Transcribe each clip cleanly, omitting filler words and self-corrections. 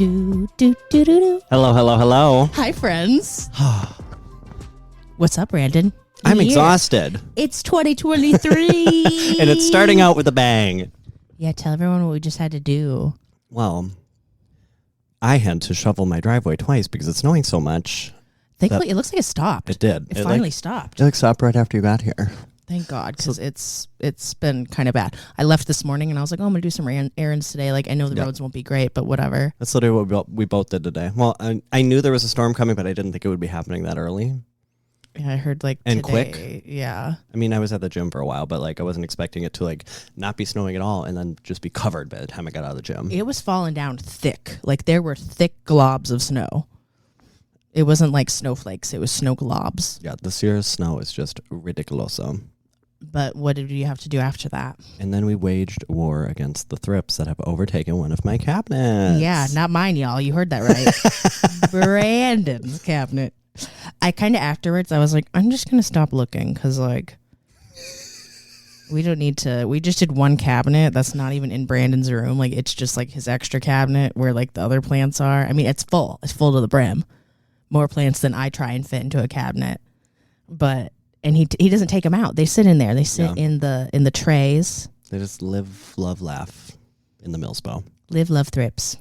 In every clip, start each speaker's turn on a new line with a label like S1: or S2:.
S1: Do, do, do, do, do.
S2: Hello, hello, hello.
S1: Hi, friends. What's up, Brandon?
S2: I'm exhausted.
S1: It's 2023.
S2: And it's starting out with a bang.
S1: Yeah, tell everyone what we just had to do.
S2: Well, I had to shovel my driveway twice because it's snowing so much.
S1: Thankfully, it looks like it stopped.
S2: It did.
S1: It finally stopped.
S2: It stopped right after you got here.
S1: Thank God, because it's been kind of bad. I left this morning and I was like, oh, I'm going to do some errands today. Like, I know the roads won't be great, but whatever.
S2: That's literally what we both did today. Well, I knew there was a storm coming, but I didn't think it would be happening that early.
S1: Yeah, I heard like
S2: and
S1: today,
S2: quick.
S1: Yeah.
S2: I mean, I was at the gym for a while, but like I wasn't expecting it to like not be snowing at all and then just be covered by the time I got out of the gym.
S1: It was falling down thick. Like there were thick globs of snow. It wasn't like snowflakes. It was snow globs.
S2: Yeah, this year's snow is just ridiculoso.
S1: But what did you have to do after that?
S2: And then we waged war against the thrips that have overtaken one of my cabinets.
S1: Yeah, not mine, y'all. You heard that right. Brandon's cabinet. I kind of afterwards, I was like, I'm just going to stop looking because, like, we don't need to. We just did one cabinet that's not even in Brandon's room. Like, it's just like his extra cabinet where, like, the other plants are. I mean, it's full. It's full to the brim. More plants than I try and fit into a cabinet. But... And he doesn't take them out. They sit in there. They sit in the trays.
S2: They just live, love, laugh in the Millspo.
S1: Live, love, thrips.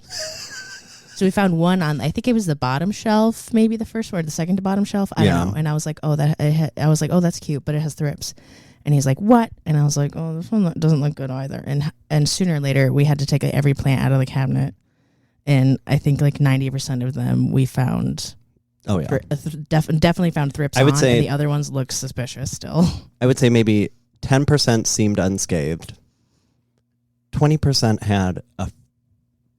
S1: So we found one on, I think it was the bottom shelf, maybe the first one or the second to bottom shelf. I don't know. And I was like, oh, that's cute, but it has thrips. And he's like, what? And I was like, oh, this one doesn't look good either. And sooner or later, we had to take every plant out of the cabinet. And I think like 90% of them we found...
S2: Oh, yeah.
S1: Definitely found thrips
S2: I would say,
S1: and the other ones look suspicious still.
S2: I would say maybe 10% seemed unscathed. 20% had a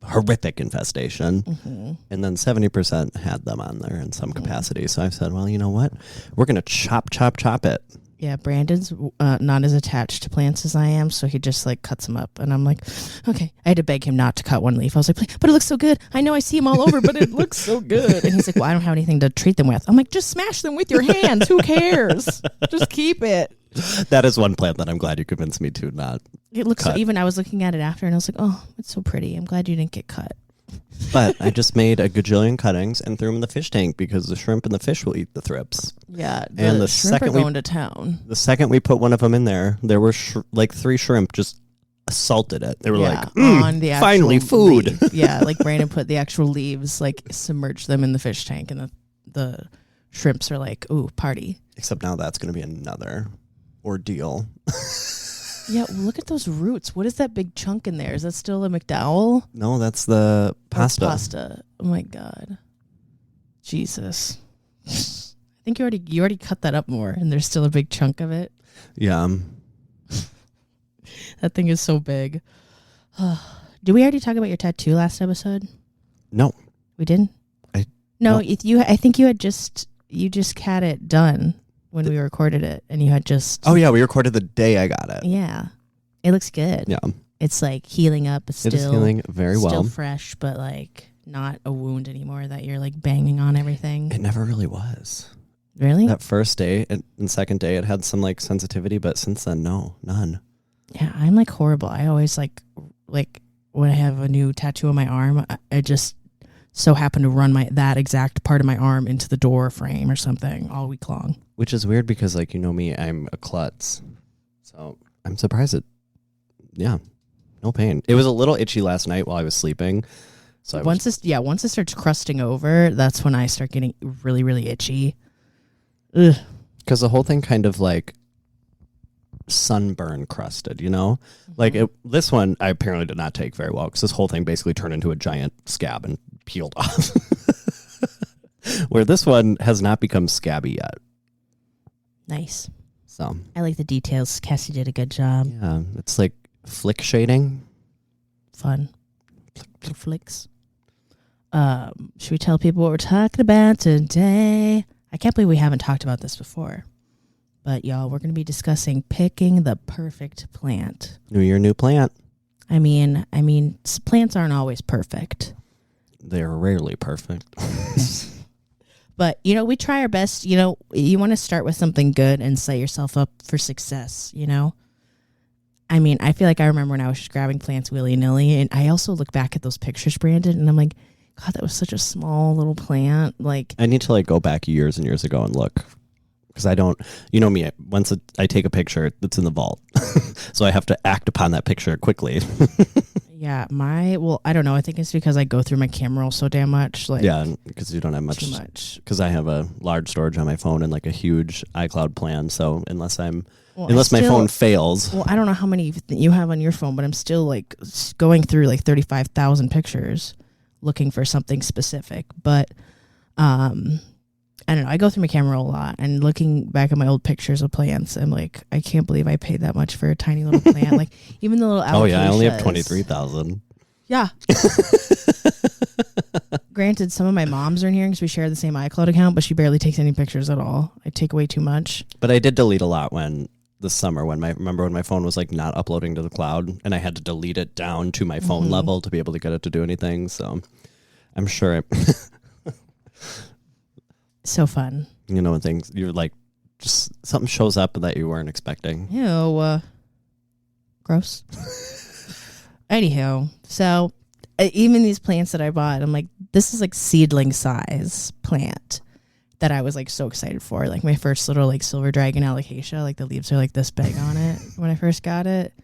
S2: horrific infestation. Mm-hmm. And then 70% had them on there in some capacity. So I said, well, you know what? We're going to chop it.
S1: Yeah, Brandon's not as attached to plants as I am, so he just like cuts them up. And I'm like, okay. I had to beg him not to cut one leaf. I was like, but it looks so good. I know I see them all over, but it looks so good. And he's like, well, I don't have anything to treat them with. I'm like, just smash them with your hands. Who cares? Just keep it.
S2: That is one plant that I'm glad you convinced me to not.
S1: It looks
S2: cut.
S1: So, even I was looking at it after, and I was like, oh, it's so pretty. I'm glad you didn't get cut.
S2: But I just made a gajillion cuttings and threw them in the fish tank because the shrimp and the fish will eat the thrips.
S1: Yeah,
S2: and the
S1: shrimp
S2: second
S1: are going to town.
S2: The second we put one of them in there were like 3 shrimp just assaulted it. They were like,
S1: on the
S2: finally food.
S1: Yeah, like Brandon put the actual leaves, like submerged them in the fish tank, and the shrimps are like, ooh, party.
S2: Except now that's going to be another ordeal.
S1: Yeah, look at those roots. What is that big chunk in there? Is that still a McDowell?
S2: No, that's the pasta.
S1: Pasta. Oh my God. Jesus. I think you already cut that up more, and there's still a big chunk of it.
S2: Yeah.
S1: That thing is so big. Did we already talk about your tattoo last episode?
S2: No.
S1: We didn't? No. I think you just had it done. When we recorded it, and you had just...
S2: Oh, yeah, we recorded the day I got it.
S1: Yeah. It looks good.
S2: Yeah.
S1: It's, like, healing up. It
S2: is healing very well.
S1: Still fresh, but, like, not a wound anymore that you're, like, banging on everything.
S2: It never really was.
S1: Really?
S2: That first day and second day, it had some, like, sensitivity, but since then, no, none.
S1: Yeah, I'm, like, horrible. I always, like, when I have a new tattoo on my arm, I just... so happened to run that exact part of my arm into the door frame or something all week long. Which
S2: is weird because, like, you know me, I'm a klutz. So I'm surprised no pain. It was a little itchy last night while I was sleeping. So once it starts crusting over, that's when I start getting really, really itchy. Ugh. Because the whole thing kind of, like, sunburn crusted, you know? Mm-hmm. Like, this one I apparently did not take very well because this whole thing basically turned into a giant scab and peeled off. Where this one has not become scabby yet. Nice. So
S1: I like the details. Cassie did a good job.
S2: Yeah, it's like flick shading.
S1: Fun. Flicks. Should we tell people what we're talking about today? I can't believe we haven't talked about this before. But y'all, we're going to be discussing picking the perfect plant.
S2: New year, new plant.
S1: I mean, plants aren't always perfect.
S2: They're rarely perfect.
S1: But, you know, we try our best. You know, you want to start with something good and set yourself up for success, you know? I mean, I feel like I remember when I was just grabbing plants willy-nilly, and I also look back at those pictures, Brandon, and I'm like, God, that was such a small little plant. Like,
S2: I need to like go back years and years ago and look. Because I don't, you know me, once I take a picture, it's in the vault. So I have to act upon that picture quickly.
S1: Yeah, I don't know. I think it's because I go through my camera roll so damn much. Like,
S2: yeah, because you don't have much.
S1: Too much.
S2: Because I have a large storage on my phone and like a huge iCloud plan. So unless my phone fails.
S1: Well, I don't know how many you have on your phone, but I'm still like going through like 35,000 pictures looking for something specific. But, I don't know. I go through my camera roll a lot, and looking back at my old pictures of plants, I'm like, I can't believe I paid that much for a tiny little plant. Like even the little
S2: oh yeah, I only have 23,000.
S1: Yeah. Granted, some of my moms are in here because we share the same iCloud account, but she barely takes any pictures at all. I take away too much.
S2: But I did delete a lot this summer remember when my phone was like not uploading to the cloud, and I had to delete it down to my phone level to be able to get it to do anything. So I'm sure
S1: so fun.
S2: You know, when things, you're like, just something shows up that you weren't expecting.
S1: Ew. Gross. Anywho, so even these plants that I bought, I'm like, this is like seedling size plant that I was like so excited for. Like my first little like silver dragon alocasia, like the leaves are like this big on it when I first got it.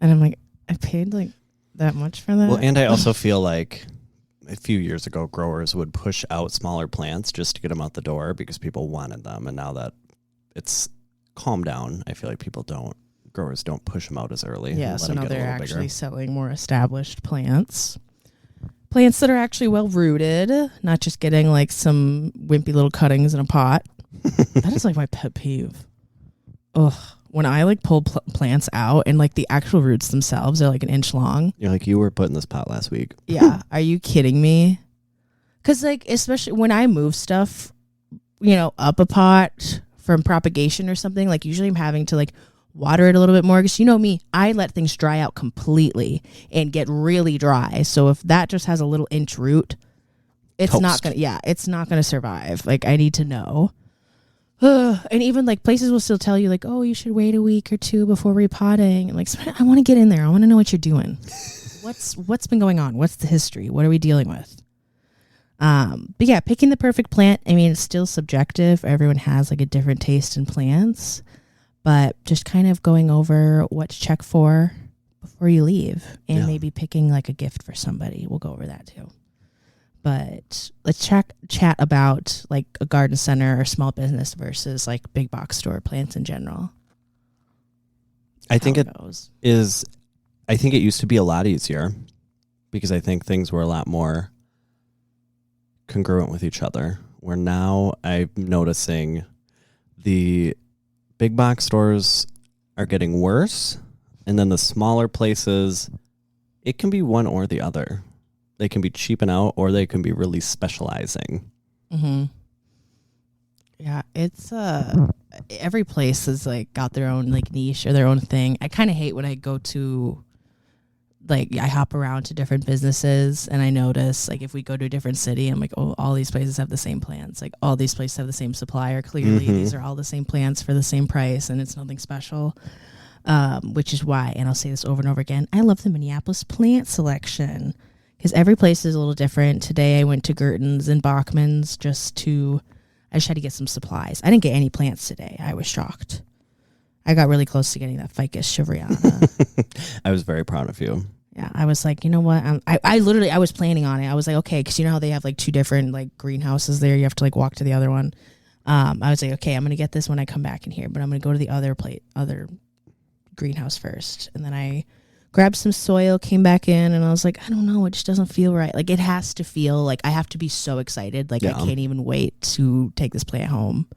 S1: And I'm like, I paid like that much for that.
S2: Well, and I also feel like a few years ago, growers would push out smaller plants just to get them out the door because people wanted them. And now that it's calmed down, I feel like growers don't push them out as early.
S1: Yeah, so now they're actually selling more established plants. Plants that are actually well rooted, not just getting like some wimpy little cuttings in a pot. That is like my pet peeve. Ugh. When I like pull plants out and like the actual roots themselves are like an inch long.
S2: You're like, you were put in this pot last week.
S1: Yeah. Are you kidding me? Because like, especially when I move stuff, up a pot from propagation or something, like usually I'm having to like water it a little bit more. Because you know me, I let things dry out completely and get really dry. So if that just has a little inch root, it's not going to survive. Like I need to know. And even like places will still tell you like, oh, you should wait a week or two before repotting. And like, I want to get in there. I want to know what you're doing. What's been going on? What's the history? What are we dealing with? But yeah, picking the perfect plant. I mean, it's still subjective. Everyone has like a different taste in plants, but just kind of going over what to check for before you leave, and maybe picking like a gift for somebody. We'll go over that too. But let's chat about like a garden center or small business versus like big box store plants in general.
S2: I think it used to be a lot easier because I think things were a lot more congruent with each other. Where now I'm noticing the big box stores are getting worse, and then the smaller places, it can be one or the other. They can be cheaping out, or they can be really specializing.
S1: Mm-hmm. Yeah, it's every place has like got their own like niche or their own thing. I kind of hate when I go to like I hop around to different businesses and I notice like if we go to a different city, I'm like, oh, all these places have the same plants. Like all these places have the same supplier. Clearly, these are all the same plants for the same price, and it's nothing special. Which is why, and I'll say this over and over again, I love the Minneapolis plant selection. Because every place is a little different. Today I went to Gerton's and Bachman's I just had to get some supplies. I didn't get any plants today. I was shocked. I got really close to getting that Ficus Chivriana.
S2: I was very proud of you.
S1: Yeah, I was like, you know what? I was planning on it. I was like, okay, because you know how they have like two different like greenhouses there. You have to like walk to the other one. I was like, okay, I'm going to get this when I come back in here, but I'm going to go to the other greenhouse first. And then I grabbed some soil, came back in, and I was like, I don't know, it just doesn't feel right. Like it has to feel like I have to be so excited. Like I can't even wait to take this plant home.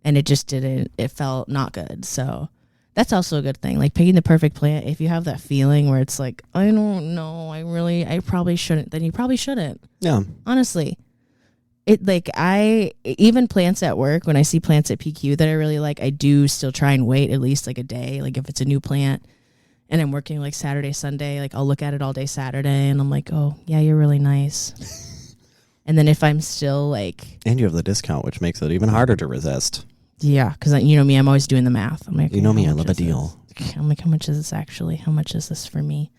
S1: And it just didn't, it felt not good. So that's also a good thing. Like picking the perfect plant, if you have that feeling where it's like, I don't know, I probably shouldn't, then you probably shouldn't.
S2: Yeah.
S1: Honestly. Even plants at work, when I see plants at PQ that I really like, I do still try and wait at least like a day. Like if it's a new plant, and I'm working like Saturday, Sunday, like I'll look at it all day Saturday and I'm like, oh, yeah, you're really nice. And then if I'm still like...
S2: And you have the discount, which makes it even harder to resist.
S1: Yeah, because you know me, I'm always doing the math. I'm like,
S2: you know me, I love a deal.
S1: I'm like, how much is this actually? How much is this for me?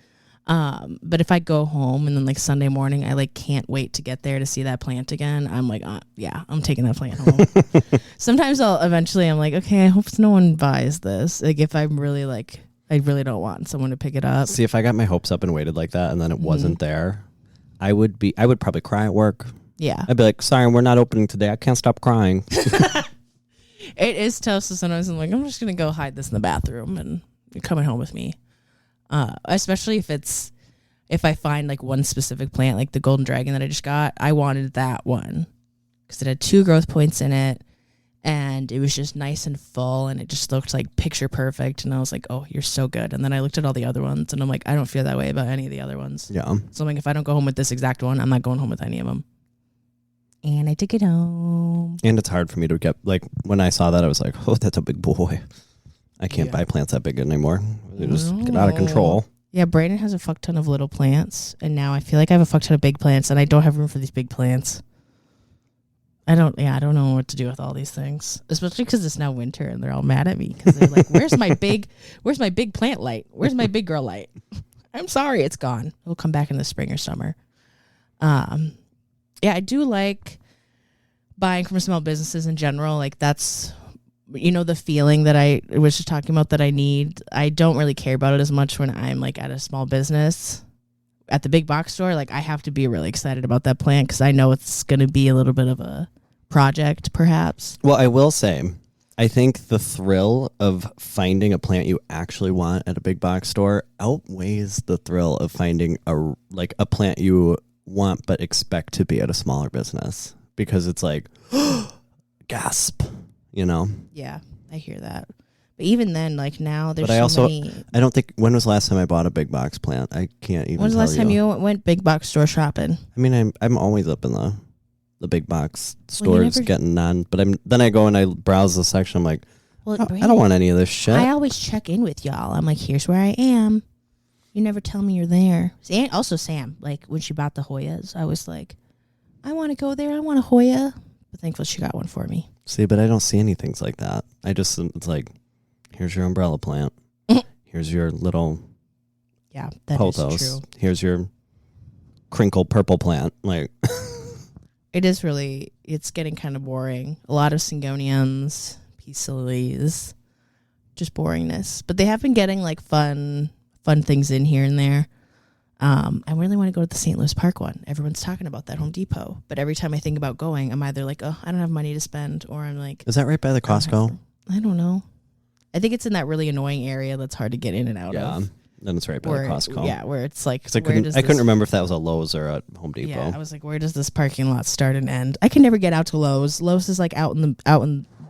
S1: But if I go home and then like Sunday morning, I like can't wait to get there to see that plant again. I'm like, yeah, I'm taking that plant home. Sometimes I'm like, okay, I hope no one buys this. Like if I'm really like, I really don't want someone to pick it up.
S2: See, if I got my hopes up and waited like that and then it wasn't there, I would probably cry at work.
S1: Yeah.
S2: I'd be like, sorry, we're not opening today. I can't stop crying.
S1: It is tough. So sometimes I'm like, I'm just going to go hide this in the bathroom and you're coming home with me. Especially if I find like one specific plant, like the golden dragon that I just got, I wanted that one because it had 2 growth points in it and it was just nice and full and it just looked like picture perfect. And I was like, oh, you're so good. And then I looked at all the other ones and I'm like, I don't feel that way about any of the other ones.
S2: Yeah.
S1: So I'm like, if I don't go home with this exact one, I'm not going home with any of them. And I took it home.
S2: And it's hard for me to get, like, when I saw that, I was like, oh, that's a big boy. I can't buy plants that big anymore. They just get out of control.
S1: Yeah, Brandon has a fuck ton of little plants, and now I feel like I have a fuck ton of big plants, and I don't have room for these big plants. I don't know what to do with all these things, especially because it's now winter, and they're all mad at me because they're like, where's my big plant light? Where's my big girl light? I'm sorry, it's gone. It'll come back in the spring or summer. Yeah, I do like buying from small businesses in general. Like that's, the feeling that I was just talking about that I need. I don't really care about it as much when I'm like at a small business. At the big box store, like I have to be really excited about that plant because I know it's going to be a little bit of a project perhaps.
S2: Well, I will say, I think the thrill of finding a plant you actually want at a big box store outweighs the thrill of finding a plant you want but expect to be at a smaller business, because it's like gasp,
S1: Yeah, I hear that. But even then, like now there's
S2: many. I don't think, when was the last time I bought a big box plant? I can't even.
S1: When was the last time you went big box store shopping?
S2: I mean, I'm always up in the big box stores getting on, but then I go and I browse the section. I'm like, I don't want any of this shit.
S1: I always check in with y'all. I'm like, here's where I am. You never tell me you're there. And also Sam, like when she bought the Hoyas, I was like, I want to go there. I want a Hoya. But thankfully she got one for me.
S2: See, but I don't see any things like that. It's like, here's your umbrella plant. Here's your little pothos.
S1: Is true.
S2: Here's your crinkle purple plant. Like,
S1: it's getting kind of boring. A lot of syngoniums, peace lilies, just boringness. But they have been getting like fun things in here and there. I really want to go to the St. Louis Park one. Everyone's talking about that, Home Depot. But every time I think about going, I'm either like, oh, I don't have money to spend, or I'm like,
S2: is that right by the Costco?
S1: I don't know. I think it's in that really annoying area that's hard to get in and out of.
S2: Yeah, then it's right by the Costco.
S1: Yeah, where it's like,
S2: I couldn't remember if that was a Lowe's or a Home Depot.
S1: Yeah, I was like, where does this parking lot start and end? I can never get out to Lowe's. Lowe's is like out in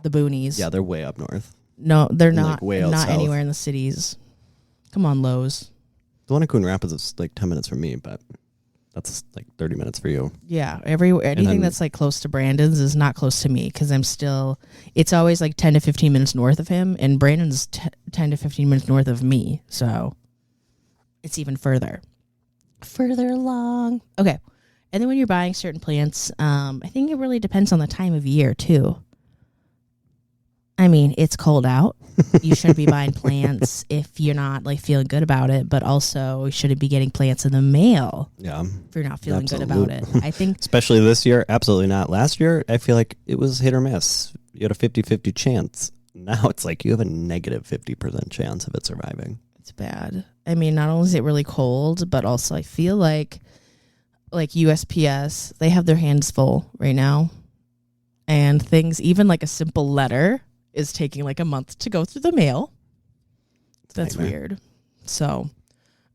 S1: the boonies.
S2: Yeah, they're way up north.
S1: No, they're not.
S2: Like way out
S1: not
S2: south.
S1: Anywhere in the cities. Come on, Lowe's.
S2: The one in Coon Rapids is like 10 minutes from me, but that's like 30 minutes for you.
S1: Yeah, anything that's like close to Brandon's is not close to me because it's always like 10 to 15 minutes north of him, and Brandon's 10 to 15 minutes north of me, so it's even further along. Okay, and then when you're buying certain plants, I think it really depends on the time of year too. I mean, it's cold out. You shouldn't be buying plants if you're not like feeling good about it, but also you shouldn't be getting plants in the mail.
S2: Yeah.
S1: If you're not feeling good about it. I think
S2: especially this year, absolutely not. Last year, I feel like it was hit or miss. You had a 50-50 chance. Now it's like you have a negative 50% chance of it surviving.
S1: It's bad. I mean, not only is it really cold, but also I feel like USPS, they have their hands full right now. And things, even like a simple letter, is taking like a month to go through the mail. That's weird. So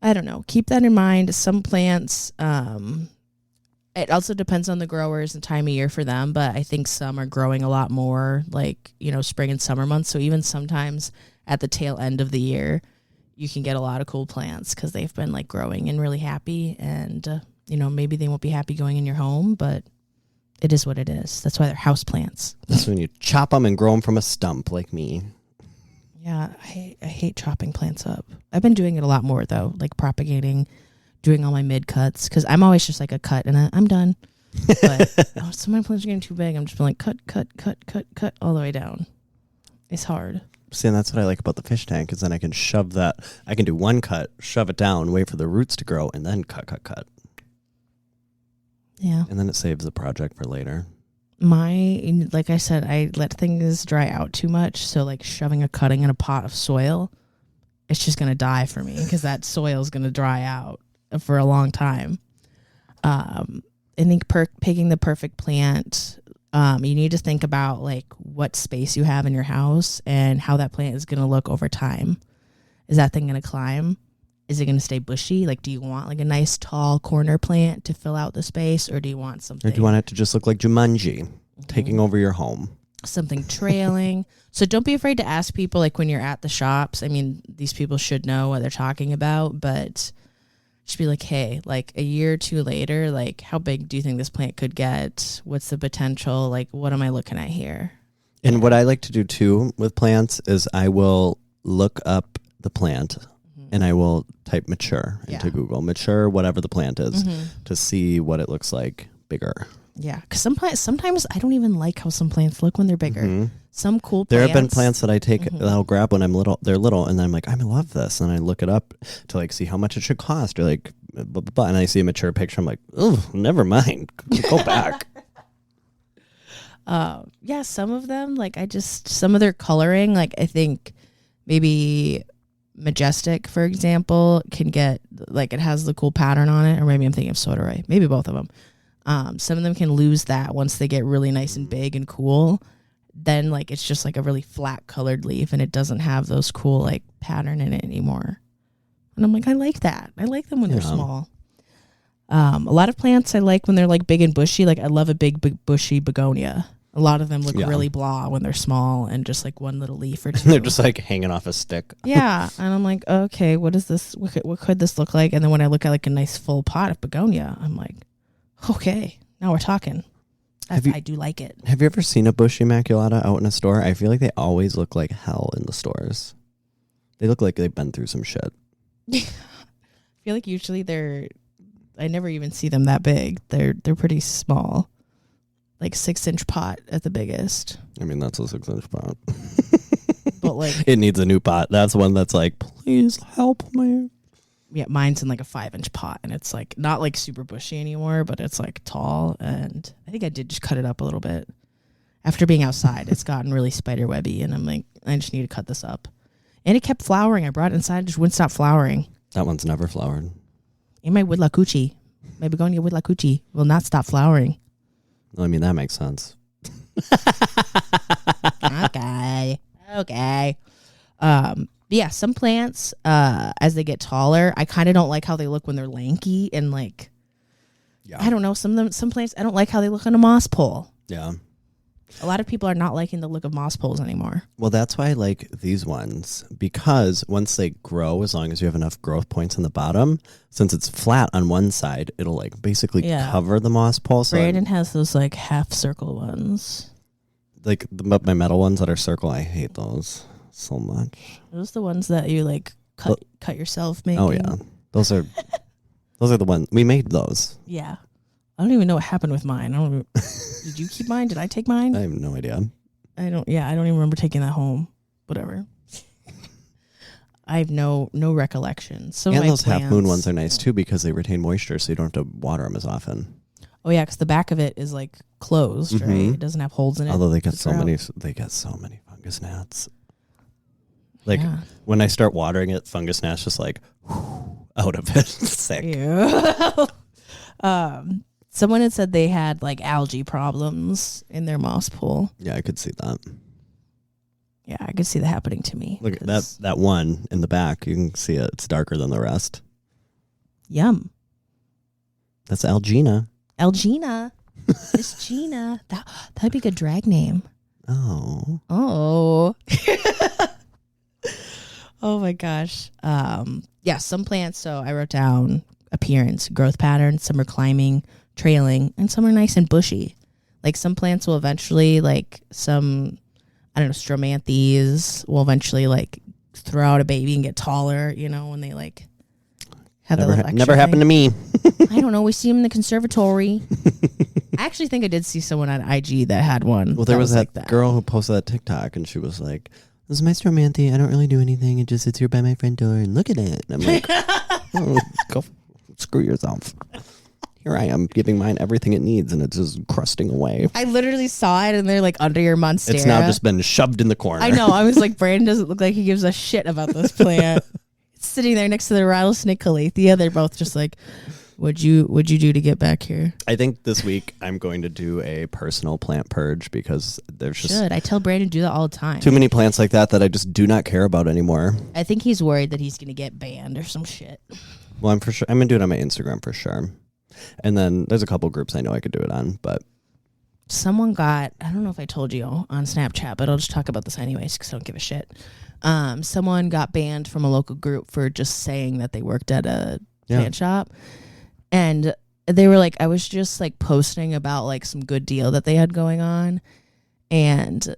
S1: I don't know. Keep that in mind. Some plants, it also depends on the growers and time of year for them, but I think some are growing a lot more like, spring and summer months. So even sometimes at the tail end of the year, you can get a lot of cool plants because they've been like growing and really happy. And, maybe they won't be happy going in your home, but it is what it is. That's why they're house plants.
S2: That's when you chop them and grow them from a stump like me.
S1: Yeah, I hate chopping plants up. I've been doing it a lot more, though, like propagating, doing all my mid-cuts, because I'm always just like a cut, and I'm done. But some of my plants are getting too big. I'm just like, cut, all the way down. It's hard.
S2: See, and that's what I like about the fish tank is then I can shove that. I can do one cut, shove it down, wait for the roots to grow, and then cut.
S1: Yeah.
S2: And then it saves the project for later.
S1: Like I said, I let things dry out too much. So like shoving a cutting in a pot of soil, it's just going to die for me because that soil is going to dry out for a long time. I think picking the perfect plant, you need to think about like what space you have in your house and how that plant is going to look over time. Is that thing going to climb? Is it going to stay bushy? Like, do you want like a nice tall corner plant to fill out the space, or do you want something?
S2: Or do you want it to just look like Jumanji, taking over your home?
S1: Something trailing. So don't be afraid to ask people like when you're at the shops. I mean, these people should know what they're talking about, but just be like, hey, like a year or two later, like how big do you think this plant could get? What's the potential? Like, what am I looking at here?
S2: And what I like to do too with plants is I will look up the plant and I will type mature into Google, mature, whatever the plant is, to see what it looks like bigger.
S1: Yeah, because sometimes I don't even like how some plants look when they're bigger. Some cool plants.
S2: There have been plants that I take that I'll grab when I'm little. They're little, and then I'm like, I love this, and I look it up to like see how much it should cost, or like, blah, blah, blah, and I see a mature picture. I'm like, oh, never mind, go back.
S1: Yeah, some of them like some of their coloring, like I think maybe Majestic, for example, can get like it has the cool pattern on it, or maybe I'm thinking of Soderay, maybe both of them. Some of them can lose that once they get really nice and big and cool. Then like it's just like a really flat colored leaf and it doesn't have those cool like pattern in it anymore. And I'm like, I like that. I like them when they're small. A lot of plants I like when they're like big and bushy. Like I love a big bushy begonia. A lot of them look really blah when they're small and just like one little leaf or two.
S2: They're just like hanging off a stick.
S1: Yeah. And I'm like, okay, what is this? What could this look like? And then when I look at like a nice full pot of begonia, I'm like, okay, now we're talking. I do like it.
S2: Have you ever seen a bush immaculata out in a store? I feel like they always look like hell in the stores. They look like they've been through some shit.
S1: I feel like usually I never even see them that big. They're pretty small. Like 6-inch pot at the biggest.
S2: I mean, that's a 6-inch pot.
S1: But like
S2: it needs a new pot. That's one that's like, please help me.
S1: Yeah, mine's in like a 5-inch pot, and it's like not like super bushy anymore, but it's like tall. And I think I did just cut it up a little bit. After being outside, it's gotten really spider webby, and I'm like, I just need to cut this up. And it kept flowering. I brought it inside, it just wouldn't stop flowering.
S2: That one's never flowered.
S1: And my woodlacucci, my begonia woodlacucci, will not stop flowering.
S2: I mean, that makes sense.
S1: Okay. Yeah, some plants, as they get taller, I kind of don't like how they look when they're lanky and like, I don't know, some plants, I don't like how they look on a moss pole.
S2: Yeah.
S1: A lot of people are not liking the look of moss poles anymore.
S2: Well, that's why I like these ones, because once they grow, as long as you have enough growth points on the bottom, since it's flat on one side, it'll like basically cover the moss pole. So
S1: Brandon has those like half circle ones.
S2: Like my metal ones that are circle, I hate those so much.
S1: Those the ones that you like cut yourself making?
S2: Oh yeah, those are the ones we made. Those.
S1: Yeah, I don't even know what happened with mine. Did you keep mine? Did I take mine?
S2: I have no idea.
S1: I don't even remember taking that home. Whatever. I have no recollection. So
S2: and those half moon ones are nice too because they retain moisture, so you don't have to water them as often.
S1: Oh yeah, because the back of it is like closed, right? It doesn't have holes in it.
S2: Although they get so many fungus gnats. Like when I start watering it, fungus gnats just like out of it. Sick.
S1: Someone had said they had like algae problems in their moss pool.
S2: Yeah, I could see that.
S1: Yeah, I could see that happening to me.
S2: Look at that one in the back. You can see it. It's darker than the rest.
S1: Yum.
S2: That's Algina.
S1: Algina. Miss Gina. That'd be a good drag name.
S2: Oh.
S1: Oh my gosh. Yeah, some plants, so I wrote down appearance, growth pattern, some are climbing, trailing, and some are nice and bushy. Like some plants will eventually, like some, I don't know, stromanthes will eventually like throw out a baby and get taller, you know, when they like have that little extra
S2: never happened to me.
S1: I don't know. We see them in the conservatory. I actually think I did see someone on IG that had one.
S2: Well, there was that girl who posted that TikTok and she was like, this is my Stromanthe. I don't really do anything. It just sits here by my front door and look at it. And I'm like, oh, go screw yourself. Here I am giving mine everything it needs, and it's just crusting away.
S1: I literally saw it, and they're like under your monstera.
S2: It's now just been shoved in the corner.
S1: I know. I was like, Brandon doesn't look like he gives a shit about this plant. It's sitting there next to the rattlesnake calathea. They're both just like, what'd you do to get back here?
S2: I think this week I'm going to do a personal plant purge because there's just
S1: I tell Brandon to do that all the time.
S2: too many plants like that I just do not care about anymore.
S1: I think he's worried that he's going to get banned or some shit.
S2: Well, I'm going to do it on my Instagram for sure. And then there's a couple groups I know I could do it on, but
S1: someone I don't know if I told you on Snapchat, but I'll just talk about this anyways because I don't give a shit. Someone got banned from a local group for just saying that they worked at a plant shop. And they were like, I was just like posting about like some good deal that they had going on. And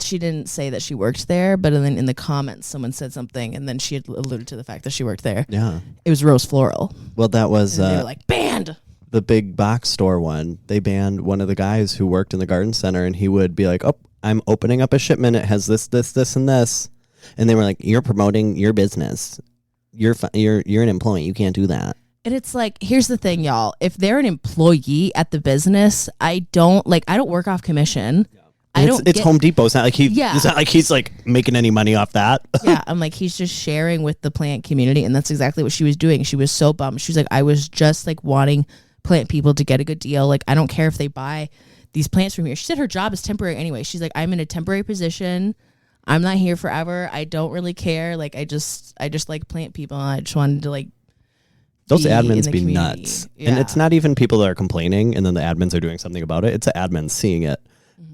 S1: she didn't say that she worked there, but then in the comments, someone said something, and then she had alluded to the fact that she worked there.
S2: Yeah.
S1: It was Rose Floral.
S2: Well, that was...
S1: they were like, banned!
S2: The big box store one. They banned one of the guys who worked in the garden center, and he would be like, oh, I'm opening up a shipment. It has this, and this. And they were like, you're promoting your business. You're an employee. You can't do that.
S1: And it's like, here's the thing, y'all. If they're an employee at the business, I don't work off commission. Yeah.
S2: It's Home Depot. It's not like it's not like he's like making any money off that.
S1: Yeah, I'm like, he's just sharing with the plant community, and that's exactly what she was doing. She was so bummed. She was like, I was just like wanting plant people to get a good deal. Like, I don't care if they buy these plants from here. She said her job is temporary anyway. She's like, I'm in a temporary position. I'm not here forever. I don't really care. Like, I just like plant people. And I just wanted to like
S2: those admins be nuts. Yeah. And it's not even people that are complaining and then the admins are doing something about it. It's the admins seeing it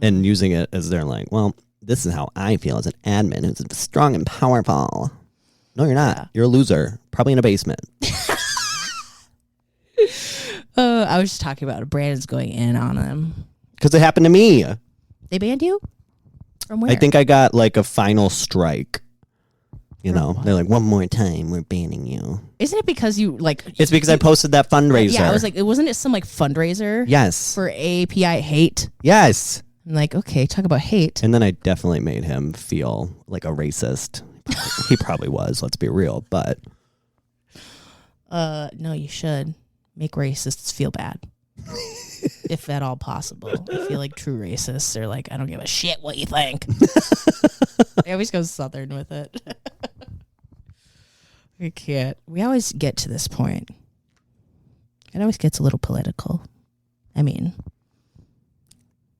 S2: and using it as they're like, well, this is how I feel as an admin who's strong and powerful. No, you're not. Yeah. You're a loser. Probably in a basement.
S1: I was just talking about it. Brandon's going in on him.
S2: Because it happened to me.
S1: They banned you? From where?
S2: I think I got like a final strike. You know, they're like, one more time, we're banning you.
S1: Isn't it because you like...
S2: It's because I posted that fundraiser.
S1: Yeah, I was like, wasn't it some like fundraiser?
S2: Yes.
S1: For API hate?
S2: Yes.
S1: I'm like, okay, talk about hate.
S2: And then I definitely made him feel like a racist. He probably was, let's be real, but...
S1: No, you should. Make racists feel bad. If at all possible. I feel like true racists are like, I don't give a shit what you think. I always go Southern with it. We can't. We always get to this point. It always gets a little political. I mean.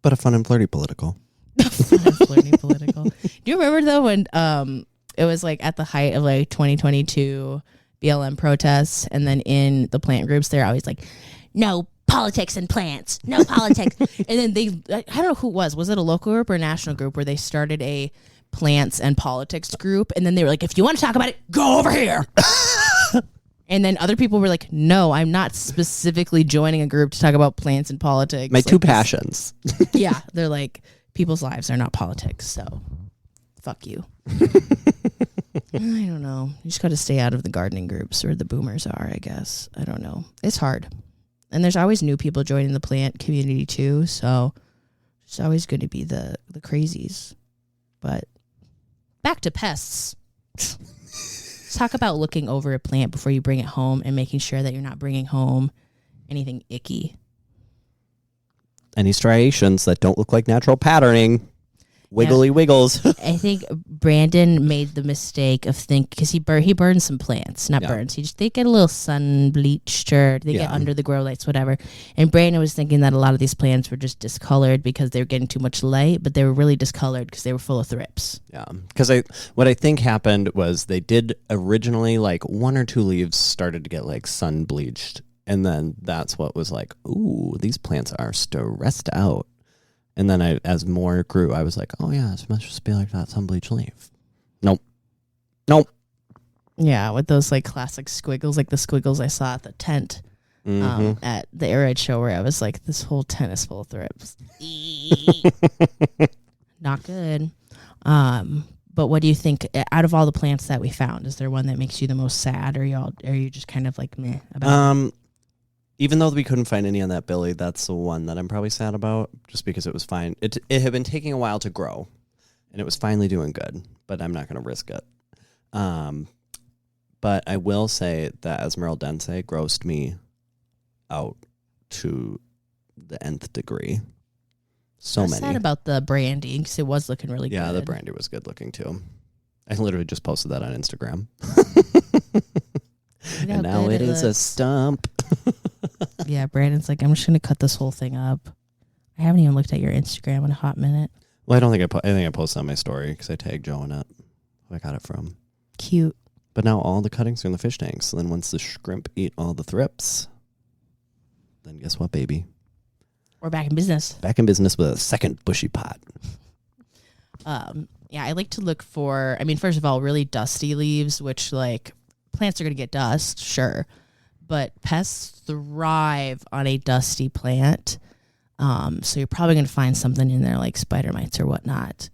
S2: But a fun and flirty political.
S1: Fun and flirty political. Do you remember though when it was like at the height of like 2022 BLM protests, and then in the plant groups they're always like, no politics and plants, no politics. And then I don't know who it was it a local group or a national group where they started a plants and politics group, and then they were like, if you want to talk about it, go over here. And then other people were like, no, I'm not specifically joining a group to talk about plants and politics.
S2: My two passions.
S1: Yeah, they're like, people's lives are not politics, so fuck you. I don't know. You just got to stay out of the gardening groups where the boomers are, I guess. I don't know. It's hard. And there's always new people joining the plant community too, so it's always going to be the crazies. But back to pests. Let's talk about looking over a plant before you bring it home and making sure that you're not bringing home anything icky.
S2: Any striations that don't look like natural patterning. Wiggly wiggles.
S1: I think Brandon made the mistake of because he burned some plants, not burns. They get a little sun bleached or they get under the grow lights, whatever. And Brandon was thinking that a lot of these plants were just discolored because they were getting too much light, but they were really discolored because they were full of thrips.
S2: Yeah, because what I think happened was they did originally like one or two leaves started to get like sun bleached, and then that's what was like, ooh, these plants are stressed out. And then as more grew, I was like, oh, yeah, this must just be like that sun bleach leaf. Nope.
S1: Yeah, with those like classic squiggles, like the squiggles I saw at the tent at the Air Show where I was like, this whole tent is full of thrips. Not good. But what do you think, out of all the plants that we found, is there one that makes you the most sad, or are you just kind of like meh about it?
S2: Even though we couldn't find any on that Billy, that's the one that I'm probably sad about, just because it was fine. It had been taking a while to grow. and it was finally doing good, but I'm not going to risk it. But I will say that Esmeraldense grossed me out to the nth degree. So many.
S1: Sad about the brandy because it was looking really good.
S2: Yeah, the brandy was good looking too. I literally just posted that on Instagram. And now it is a stump.
S1: Yeah, Brandon's like, I'm just going to cut this whole thing up. I haven't even looked at your Instagram in a hot minute.
S2: Well, I don't think I think I posted on my story because I tagged Joe in it. Who I got it from.
S1: Cute.
S2: But now all the cuttings are in the fish tanks. So then once the shrimp eat all the thrips, then guess what, baby?
S1: We're back in business.
S2: Back in business with a second bushy pot.
S1: Yeah, I like to look for, I mean, first of all, really dusty leaves, which like plants are going to get dust, sure. But pests thrive on a dusty plant. So you're probably going to find something in there like spider mites or whatnot.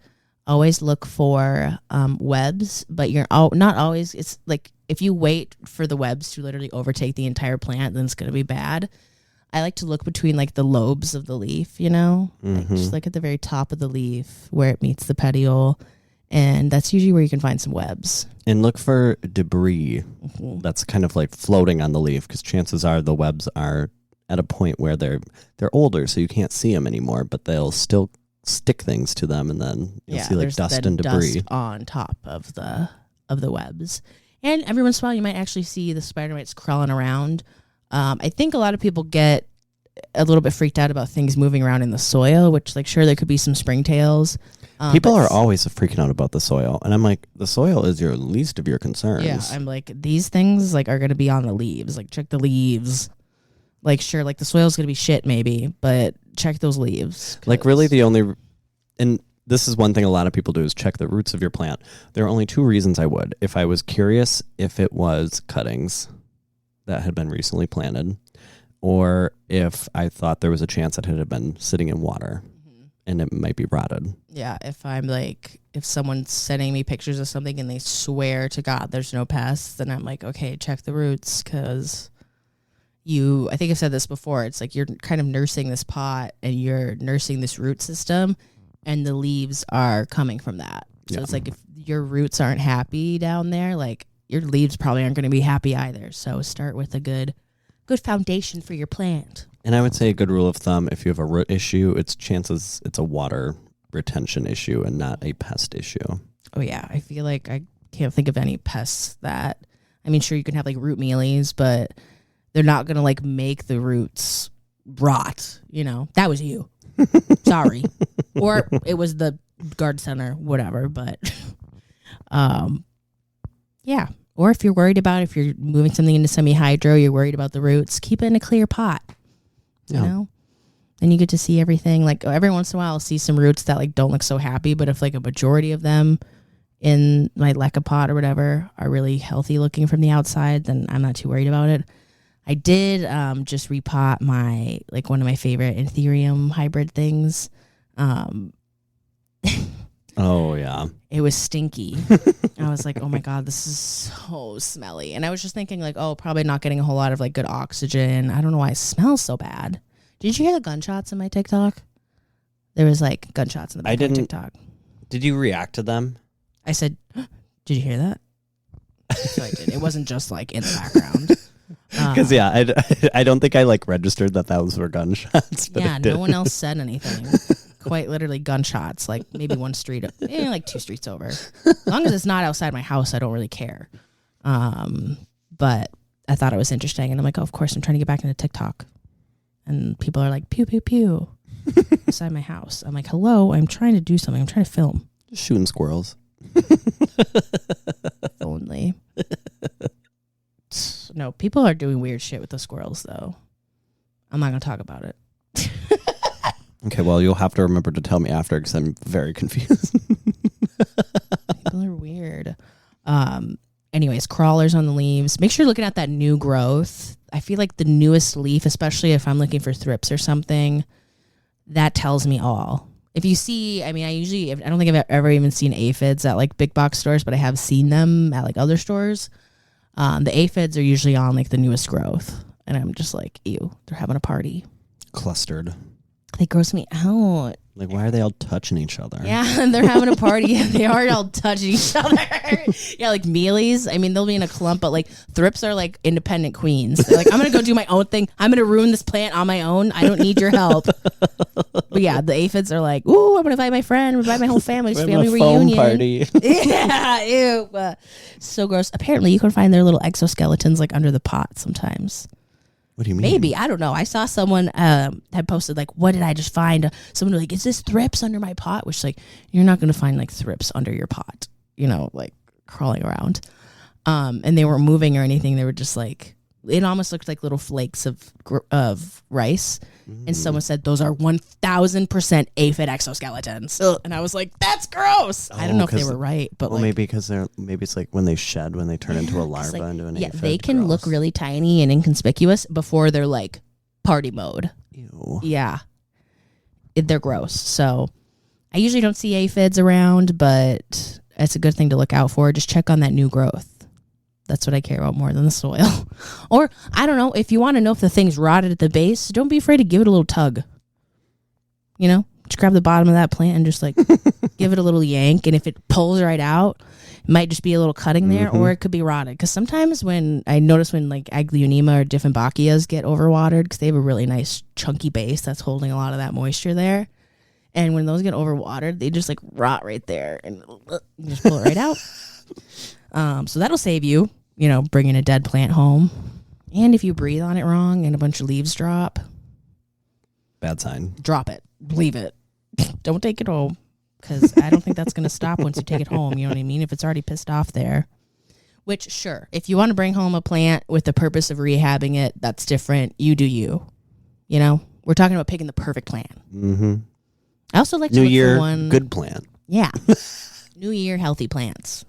S1: Always look for webs, but you're not always. It's like if you wait for the webs to literally overtake the entire plant, then it's going to be bad. I like to look between like the lobes of the leaf, you know, like just like at the very top of the leaf where it meets the petiole. And that's usually where you can find some webs.
S2: And look for debris that's kind of like floating on the leaf because chances are the webs are at a point where they're older, so you can't see them anymore, but they'll still stick things to them, and then you'll see like dust and debris
S1: on top of the webs. And every once in a while, you might actually see the spider mites crawling around. I think a lot of people get a little bit freaked out about things moving around in the soil, which, like, sure, there could be some springtails.
S2: People are always freaking out about the soil, and I'm like, the soil is your least of your concerns.
S1: Yeah, I'm like, these things like are going to be on the leaves. Like, check the leaves. Like, sure, like the soil's going to be shit maybe, but check those leaves.
S2: Like, really the only, and this is one thing a lot of people do, is check the roots of your plant. There are only two reasons I would. If I was curious if it was cuttings that had been recently planted, or if I thought there was a chance that it had been sitting in water and it might be rotted.
S1: Yeah, if I'm like, if someone's sending me pictures of something and they swear to God there's no pests, then I'm like, okay, check the roots, because I think I've said this before, it's like you're kind of nursing this pot and you're nursing this root system, and the leaves are coming from that. So it's like if your roots aren't happy down there, like your leaves probably aren't going to be happy either. So start with a good foundation for your plant. And
S2: I would say a good rule of thumb, if you have a root issue, it's a water retention issue and not a pest issue.
S1: Oh yeah, I feel like I can't think of any pests that, I mean, sure, you can have like root mealies, but they're not going to like make the roots rot, you know. That was you. Sorry. Or it was the garden center, whatever, but yeah. Or if you're worried about, if you're moving something into semi-hydro, you're worried about the roots, keep it in a clear pot. You know? Then you get to see everything. Like every once in a while I'll see some roots that like don't look so happy, but if like a majority of them in my leca pot or whatever are really healthy looking from the outside, then I'm not too worried about it. I did just repot one of my favorite Anthurium hybrid things.
S2: Oh, yeah.
S1: It was stinky. I was like, oh, my God, this is so smelly. And I was just thinking, like, oh, probably not getting a whole lot of, like, good oxygen. I don't know why it smells so bad. Did you hear the gunshots in my TikTok? There was, like, gunshots in the back of my TikTok.
S2: Did you react to them?
S1: I said, did you hear that? So I did. It wasn't just, like, in the background.
S2: Because, I don't think I, like, registered that those were gunshots. But
S1: yeah, no one else said anything. Quite literally gunshots, like maybe one street, like 2 streets over. As long as it's not outside my house, I don't really care. But I thought it was interesting. And I'm like, oh, of course, I'm trying to get back into TikTok. And people are like, pew, pew, pew, beside my house. I'm like, hello, I'm trying to do something. I'm trying to film.
S2: Just shooting squirrels.
S1: Only. No, people are doing weird shit with the squirrels, though. I'm not going to talk about it.
S2: Okay, well, you'll have to remember to tell me after because I'm very confused.
S1: People are weird. Anyways, crawlers on the leaves. Make sure you're looking at that new growth. I feel like the newest leaf, especially if I'm looking for thrips or something, that tells me all. If you see, I mean, I don't think I've ever even seen aphids at like big box stores, but I have seen them at like other stores. The aphids are usually on like the newest growth. And I'm just like, ew, they're having a party.
S2: Clustered.
S1: They gross me out.
S2: Like, why are they all touching each other?
S1: Yeah, and they're having a party and they are all touching each other. Yeah, like mealies. I mean, they'll be in a clump, but like thrips are like independent queens. They're like, I'm going to go do my own thing. I'm going to ruin this plant on my own. I don't need your help. But yeah, the aphids are like, ooh, I'm going to invite my friend, invite my whole family. It's family reunion.
S2: Party.
S1: Yeah, ew. So gross. Apparently, you can find their little exoskeletons like under the pot sometimes.
S2: What do you mean?
S1: Maybe. I don't know. I saw someone had posted, like, what did I just find? Someone was like, is this thrips under my pot? Which, like, you're not going to find, like, thrips under your pot, you know, like, crawling around. And they weren't moving or anything. They were just, like, it almost looked like little flakes of rice. And someone said, those are 1,000% aphid exoskeletons. Ugh. And I was like, that's gross. I don't know if they were right. But
S2: well,
S1: like,
S2: maybe because maybe it's like when they shed, when they turn into a larva,
S1: like,
S2: into an
S1: yeah,
S2: aphid.
S1: they can look really tiny and inconspicuous before they're like party mode.
S2: Ew.
S1: Yeah. They're gross. So I usually don't see aphids around, but it's a good thing to look out for. Just check on that new growth. That's what I care about more than the soil. Or, I don't know, if you want to know if the thing's rotted at the base, don't be afraid to give it a little tug. You know, just grab the bottom of that plant and just like give it a little yank. And if it pulls right out, it might just be a little cutting there, or it could be rotted. Because sometimes when I notice when like Aglaonema or Dieffenbachias get overwatered, because they have a really nice chunky base that's holding a lot of that moisture there. And when those get overwatered, they just like rot right there and you just pull it right out. So that'll save you, you know, bringing a dead plant home. And if you breathe on it wrong and a bunch of leaves drop,
S2: bad sign.
S1: Drop it. Leave it. Don't take it home, because I don't think that's going to stop once you take it home. You know what I mean? If it's already pissed off there. Which, sure, if you want to bring home a plant with the purpose of rehabbing it, that's different. You do you. You know? We're talking about picking the perfect plant.
S2: Mm-hmm.
S1: I also like to
S2: New
S1: look
S2: year,
S1: for one.
S2: good plant.
S1: Yeah. New year, healthy plants.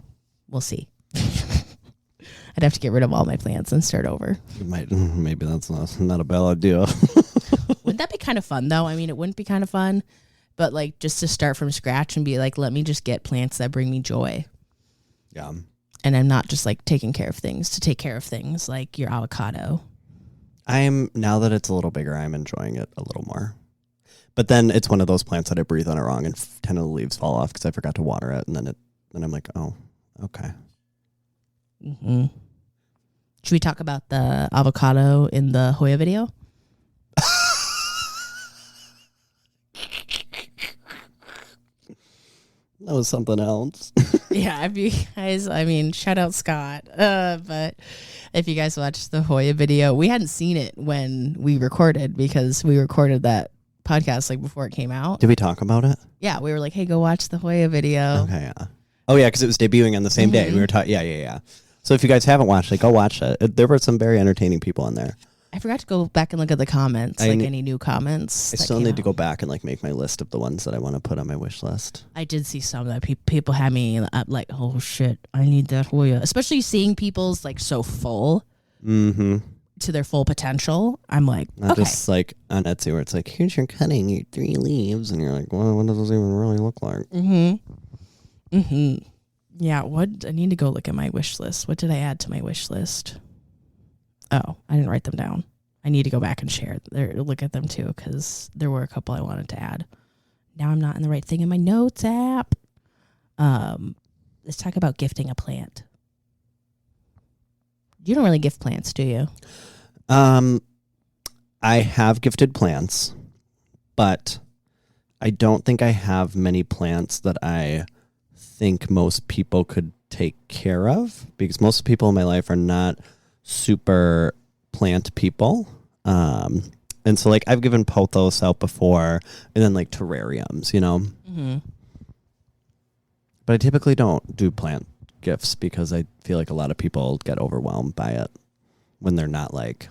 S1: We'll see. I'd have to get rid of all my plants and start over.
S2: Maybe that's not a bad idea.
S1: Wouldn't that be kind of fun, though? I mean, it wouldn't be kind of fun, but like just to start from scratch and be like, let me just get plants that bring me joy.
S2: Yeah.
S1: And I'm not just like taking care of things to take care of things, like your avocado.
S2: Now that it's a little bigger, I'm enjoying it a little more. But then it's one of those plants that I breathe on it wrong and 10 of the leaves fall off because I forgot to water it. And then I'm like, oh, okay.
S1: Mm-hmm. Should we talk about the avocado in the Hoya video?
S2: That was something else.
S1: Yeah, if you guys, I mean, shout out Scott. But if you guys watched the Hoya video, we hadn't seen it when we recorded, because we recorded that podcast like before it came out.
S2: Did we talk about it?
S1: Yeah, we were like, hey, go watch the Hoya video.
S2: Okay, yeah. Oh, yeah, because it was debuting on the same day. We were talking, yeah. So if you guys haven't watched it, go watch it. There were some very entertaining people on there.
S1: I forgot to go back and look at the comments, any new comments.
S2: I still need to go back and like make my list of the ones that I want to put on my wish list.
S1: I did see some that people had me up like, oh shit, I need that Hoya. Especially seeing people's like so full to their full potential. I'm like,
S2: not just like on Etsy where it's like, here's your cutting, your 3 leaves, and you're like, well, what does this even really look like?
S1: Yeah, what I need to go look at my wish list. What did I add to my wish list? Oh, I didn't write them down. I need to go back and look at them too, because there were a couple I wanted to add. Now I'm not in the right thing in my notes app. Let's talk about gifting a plant. You don't really gift plants, do you?
S2: I have gifted plants, but I don't think I have many plants that I think most people could take care of, because most people in my life are not super plant people. And so like I've given pothos out before, and then like terrariums, you know. But I typically don't do plant gifts because I feel like a lot of people get overwhelmed by it when they're not like,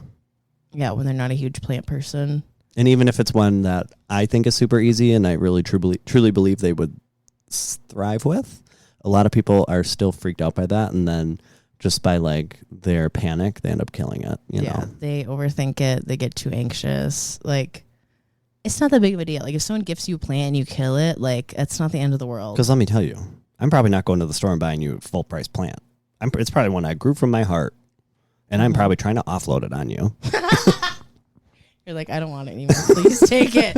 S1: when they're not a huge plant person.
S2: And even if it's one that I think is super easy and I really truly believe they would thrive with, a lot of people are still freaked out by that, and then just by like their panic, they end up killing it. You know?
S1: They overthink it. They get too anxious. Like, it's not that big of a deal. Like, if someone gifts you a plant and you kill it, like, it's not the end of the world.
S2: Because let me tell you, I'm probably not going to the store and buying you a full price plant. It's probably one I grew from my heart, and I'm probably trying to offload it on you.
S1: You're like, I don't want it anymore. Please take it.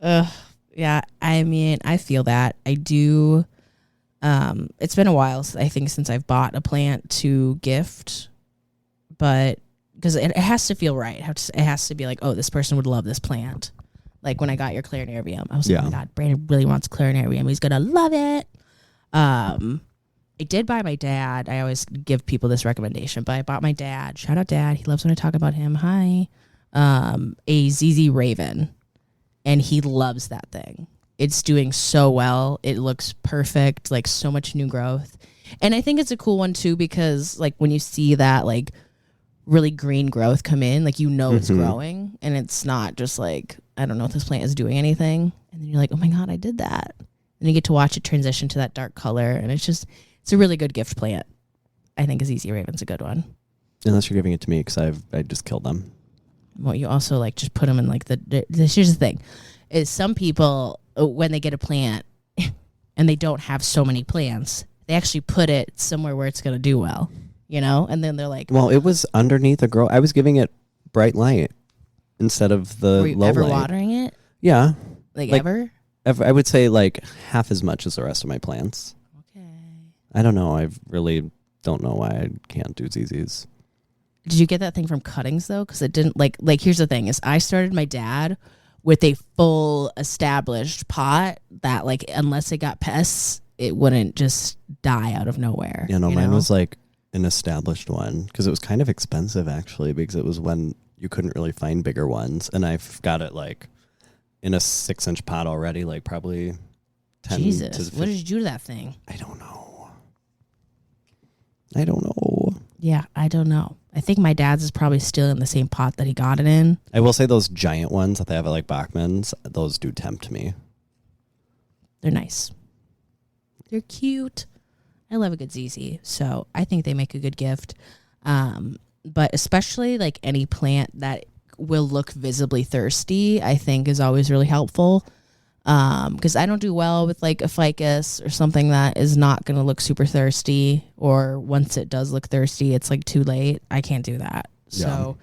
S1: Yeah, I mean, I feel that. I do. It's been a while, I think, since I've bought a plant to gift, but because it has to feel right. It has to be like, oh, this person would love this plant. Like when I got your clarinarium, I was like, oh my God, Brandon really wants a clarinarium. He's gonna love it. I did buy my dad. I always give people this recommendation, but I bought my dad. Shout out, Dad. He loves when I talk about him. Hi. A ZZ Raven, and he loves that thing. It's doing so well. It looks perfect, like so much new growth. And I think it's a cool one too, because like when you see that like really green growth come in, like it's growing, and it's not just like, I don't know if this plant is doing anything. And then you're like, oh my God, I did that. And you get to watch it transition to that dark color, and it's a really good gift plant. I think a ZZ Raven's a good one.
S2: Unless you're giving it to me, because I just killed them.
S1: Well, you also like just put them in like here's the thing, is some people, when they get a plant and they don't have so many plants, they actually put it somewhere where it's going to do well, and then they're like,
S2: well, it was underneath a grow. I was giving it bright light instead of the
S1: were you
S2: low
S1: ever
S2: light.
S1: Watering it?
S2: Yeah.
S1: Like ever?
S2: I would say like half as much as the rest of my plants.
S1: Okay.
S2: I don't know. I really don't know why I can't do ZZs.
S1: Did you get that thing from cuttings though? Because it didn't like here's the thing is I started my dad with a full established pot that like unless it got pests, it wouldn't just die out of nowhere.
S2: Yeah, no, mine was like an established one because it was kind of expensive actually, because it was when you couldn't really find bigger ones, and I've got it like in a 6-inch pot already, like probably 10
S1: Jesus,
S2: to
S1: what did you do to that thing?
S2: I don't know.
S1: Yeah, I don't know. I think my dad's is probably still in the same pot that he got it in.
S2: I will say those giant ones that they have at like Bachman's, those do tempt me.
S1: They're nice. They're cute. I love a good ZZ, so I think they make a good gift. But especially like any plant that will look visibly thirsty, I think is always really helpful. Because I don't do well with like a ficus or something that is not going to look super thirsty, or once it does look thirsty, it's like too late. I can't do that. Yeah. So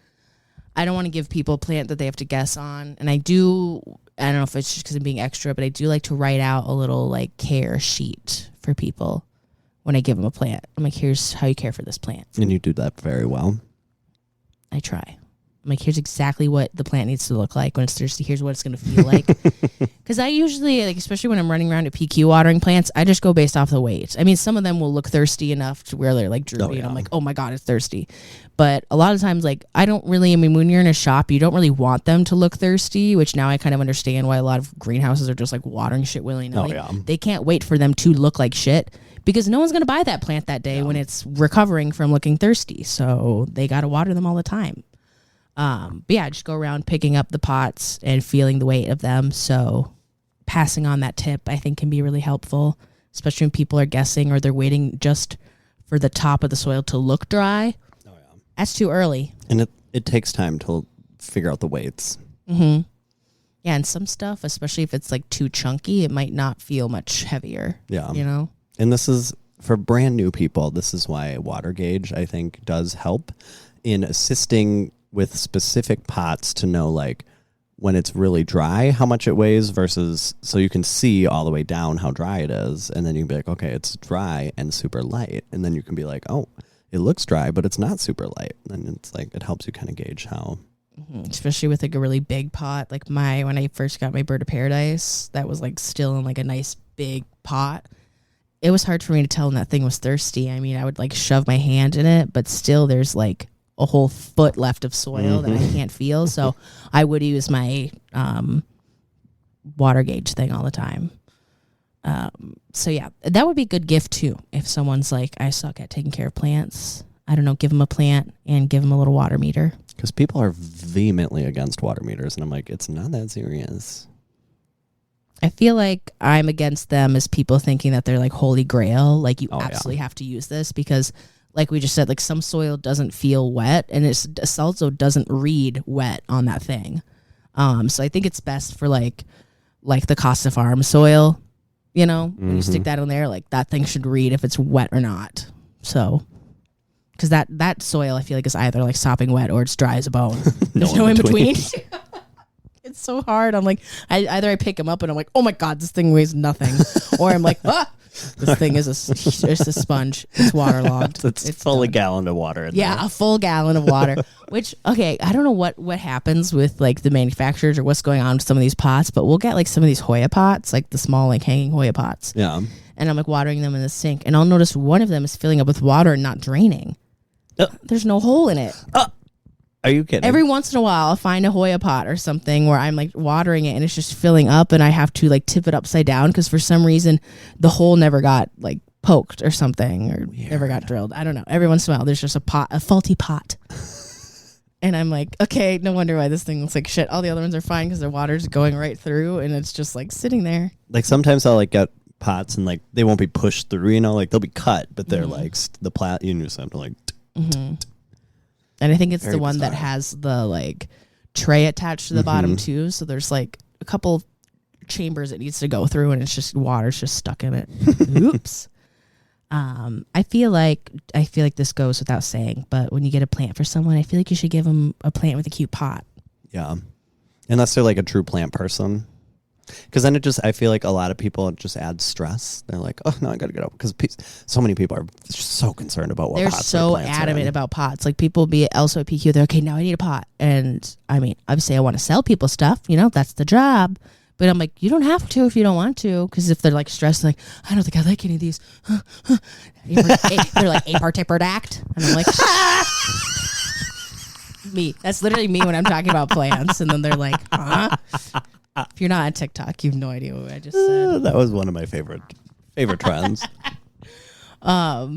S1: I don't want to give people a plant that they have to guess on. And I don't know if it's just because I'm being extra, but I do like to write out a little like care sheet for people when I give them a plant. I'm like, here's how you care for this plant.
S2: And you do that very well.
S1: I try. I'm like, here's exactly what the plant needs to look like when it's thirsty. Here's what it's going to feel like. Because I usually, like, especially when I'm running around at PQ watering plants, I just go based off the weight. I mean, some of them will look thirsty enough to where they're like droopy, and I'm like, oh my God, it's thirsty. But a lot of times, like, when you're in a shop, you don't really want them to look thirsty, which now I kind of understand why a lot of greenhouses are just like watering shit willy-nilly. They can't wait for them to look like shit, because no one's going to buy that plant that day when it's recovering from looking thirsty. So they got to water them all the time. But yeah, just go around picking up the pots and feeling the weight of them. So passing on that tip, I think, can be really helpful, especially when people are guessing or they're waiting just for the top of the soil to look dry. Oh, yeah. That's too early.
S2: And it takes time to figure out the weights.
S1: Mm-hmm. Yeah, and some stuff, especially if it's like too chunky, it might not feel much heavier.
S2: Yeah.
S1: And
S2: this is, for brand new people, this is why a water gauge, I think, does help in assisting with specific pots to know, like, when it's really dry, how much it weighs versus, so you can see all the way down how dry it is. And then you can be like, okay, it's dry and super light. And then you can be like, oh, it looks dry, but it's not super light. And it's like, it helps you kind of gauge how.
S1: Mm-hmm. Especially with like a really big pot. Like when I first got my Bird of Paradise, that was like still in like a nice big pot. It was hard for me to tell when that thing was thirsty. I mean, I would like shove my hand in it, but still there's like a whole foot left of soil that I can't feel. So I would use my water gauge thing all the time. So yeah, that would be a good gift too. If someone's like, I suck at taking care of plants, I don't know, give them a plant and give them a little water meter.
S2: Because people are vehemently against water meters, and I'm like, it's not that serious.
S1: I feel like I'm against them as people thinking that they're like holy grail. Like you absolutely have to use this because, like we just said, like some soil doesn't feel wet, and it also doesn't read wet on that thing. So I think it's best for like the Costa Farm soil, when you stick that on there, like that thing should read if it's wet or not. So, because that soil I feel like is either like sopping wet or it's dry as a bone. There's no in between. It's so hard. I'm like, either I pick him up and I'm like, oh my God, this thing weighs nothing. Or I'm like, this thing is it's a sponge. It's waterlogged.
S2: It's fully gallon of water in there.
S1: A full gallon of water. Which, okay, I don't know what happens with like the manufacturers or what's going on with some of these pots, but we'll get like some of these Hoya pots, like the small like hanging Hoya pots.
S2: Yeah.
S1: And I'm like watering them in the sink. And I'll notice one of them is filling up with water and not draining. There's no hole in it.
S2: Are you kidding?
S1: Every once in a while, I'll find a Hoya pot or something where I'm like watering it and it's just filling up and I have to like tip it upside down because for some reason the hole never got like poked or something or never got drilled. I don't know. Every once in a while, there's just a faulty pot. And I'm like, okay, no wonder why this thing looks like shit. All the other ones are fine because the water's going right through and it's just like sitting there.
S2: Like sometimes I'll like get pots and like they won't be pushed through, you know, like they'll be cut, but they're like the plat. You just have to like.
S1: And I think it's
S2: Very
S1: the one
S2: bizarre.
S1: that has the like tray attached to the bottom too. So there's like a couple chambers it needs to go through, and it's just water's just stuck in it. Oops. I feel like this goes without saying, but when you get a plant for someone, I feel like you should give them a plant with a cute pot.
S2: Yeah, unless they're like a true plant person. Because then I feel like a lot of people just add stress. They're like, oh, no, I got to get up. Because so many people are just so concerned about what
S1: they're
S2: pots
S1: so
S2: their plants are
S1: adamant
S2: in.
S1: about pots. Like people be also at PQ, they're okay, now I need a pot. And I mean, obviously I want to sell people stuff, you know, that's the job. But I'm like, you don't have to if you don't want to. Because if they're like stressed, like, I don't think I like any of these. They're like apartiperdact. And I'm like, me. That's literally me when I'm talking about plants. And then they're like, huh? If you're not on TikTok, you have no idea what I just said.
S2: That was one of my favorite trends.
S1: But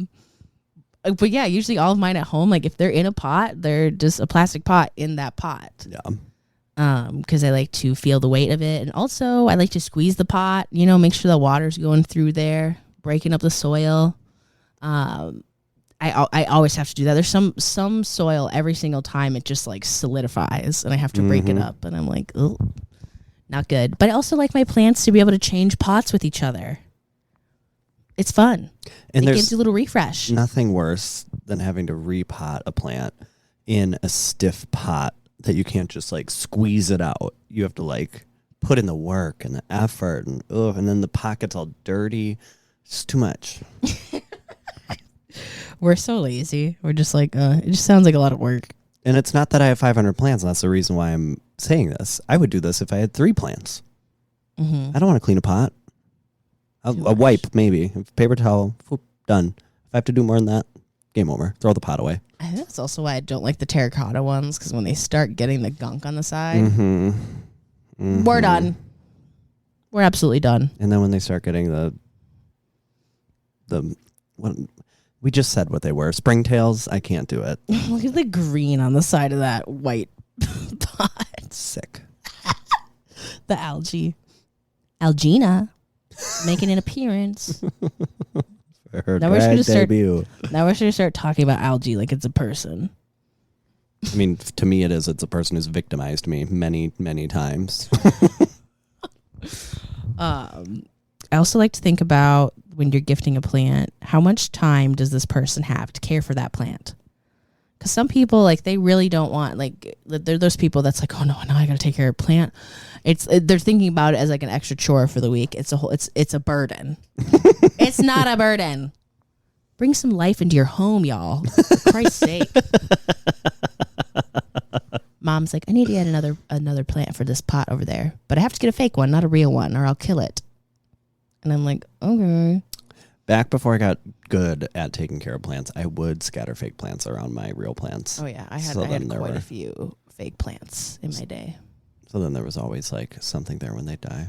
S1: yeah, usually all of mine at home, like if they're in a pot, they're just a plastic pot in that pot.
S2: Yeah.
S1: Because I like to feel the weight of it. And also I like to squeeze the pot, you know, make sure the water's going through there, breaking up the soil. I always have to do that. There's some soil every single time it just like solidifies and I have to break it up. And I'm like, oh, not good. But I also like my plants to be able to change pots with each other. It's fun. And it gives you a little refresh.
S2: Nothing worse than having to repot a plant in a stiff pot that you can't just like squeeze it out. You have to like put in the work and the effort and then the pot gets all dirty. It's too much.
S1: We're so lazy. We're just like, it just sounds like a lot of work.
S2: And it's not that I have 500 plants, and that's the reason why I'm saying this. I would do this if I had 3 plants. I don't want to clean a pot. A wipe, maybe. Paper towel, done. If I have to do more than that, game over. Throw the pot away.
S1: I think that's also why I don't like the terracotta ones, because when they start getting the gunk on the side, we're done. We're absolutely done.
S2: And then when they start getting the what we just said what they were, springtails, I can't do it.
S1: Look at the green on the side of that white pot.
S2: Sick.
S1: The algae. Algina making an appearance. Now we're just gonna start talking about algae like it's a person.
S2: I mean, to me it is. It's a person who's victimized me many, many times.
S1: I also like to think about when you're gifting a plant, how much time does this person have to care for that plant? Because some people, like, they really don't want, like, there are those people that's like, oh no, now I got to take care of a plant. They're thinking about it as like an extra chore for the week. It's a burden. It's not a burden. Bring some life into your home, y'all. For Christ's sake. Mom's like, I need to get another plant for this pot over there, but I have to get a fake one, not a real one, or I'll kill it. And I'm like, okay.
S2: Back before I got good at taking care of plants, I would scatter fake plants around my real plants.
S1: Oh yeah, I had quite a few fake plants in my day.
S2: So then there was always like something there when they die.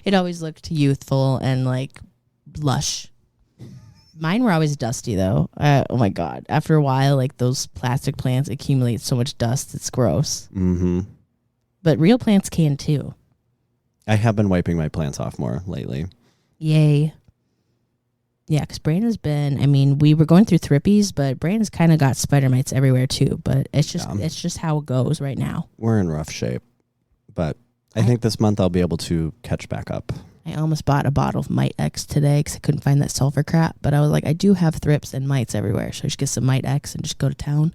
S1: It always looked youthful and like lush. Mine were always dusty though. Oh my God. After a while, like those plastic plants accumulate so much dust. It's gross. Mm-hmm. But real plants can too.
S2: I have been wiping my plants off more lately.
S1: Yay. Yeah, because Brandon's been, I mean, we were going through thrippies, but Brandon's kind of got spider mites everywhere too. But it's just how it goes right now.
S2: We're in rough shape. But I think this month I'll be able to catch back up.
S1: I almost bought a bottle of Mite X today because I couldn't find that sulfur crap. But I was like, I do have thrips and mites everywhere. So I should get some Mite X and just go to town.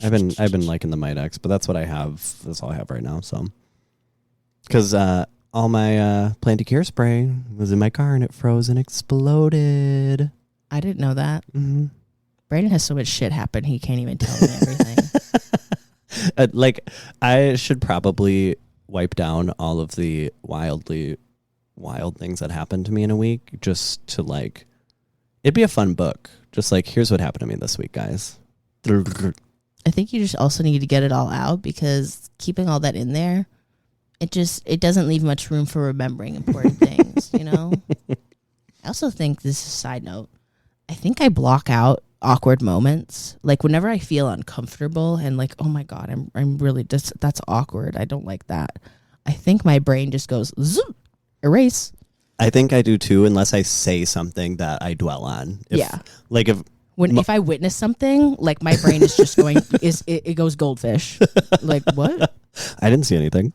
S2: I've been liking the Mitex, but that's what I have. That's all I have right now. So, because all my Planty Cure spray was in my car and it froze and exploded.
S1: I didn't know that.
S2: Mm-hmm.
S1: Brandon has so much shit happen. He can't even tell me everything.
S2: Like, I should probably wipe down all of the wild things that happened to me in a week, just to like, it'd be a fun book. Just like, here's what happened to me this week, guys.
S1: I think you just also need to get it all out, because keeping all that in there, it doesn't leave much room for remembering important things, you know? I also think, this is a side note, I think I block out awkward moments. Like, whenever I feel uncomfortable and like, oh my God, I'm really just, that's awkward. I don't like that. I think my brain just goes, zoom, erase.
S2: I think I do too, unless I say something that I dwell on. Like if
S1: I witness something, like my brain is just going, it goes goldfish. Like, what?
S2: I didn't see anything.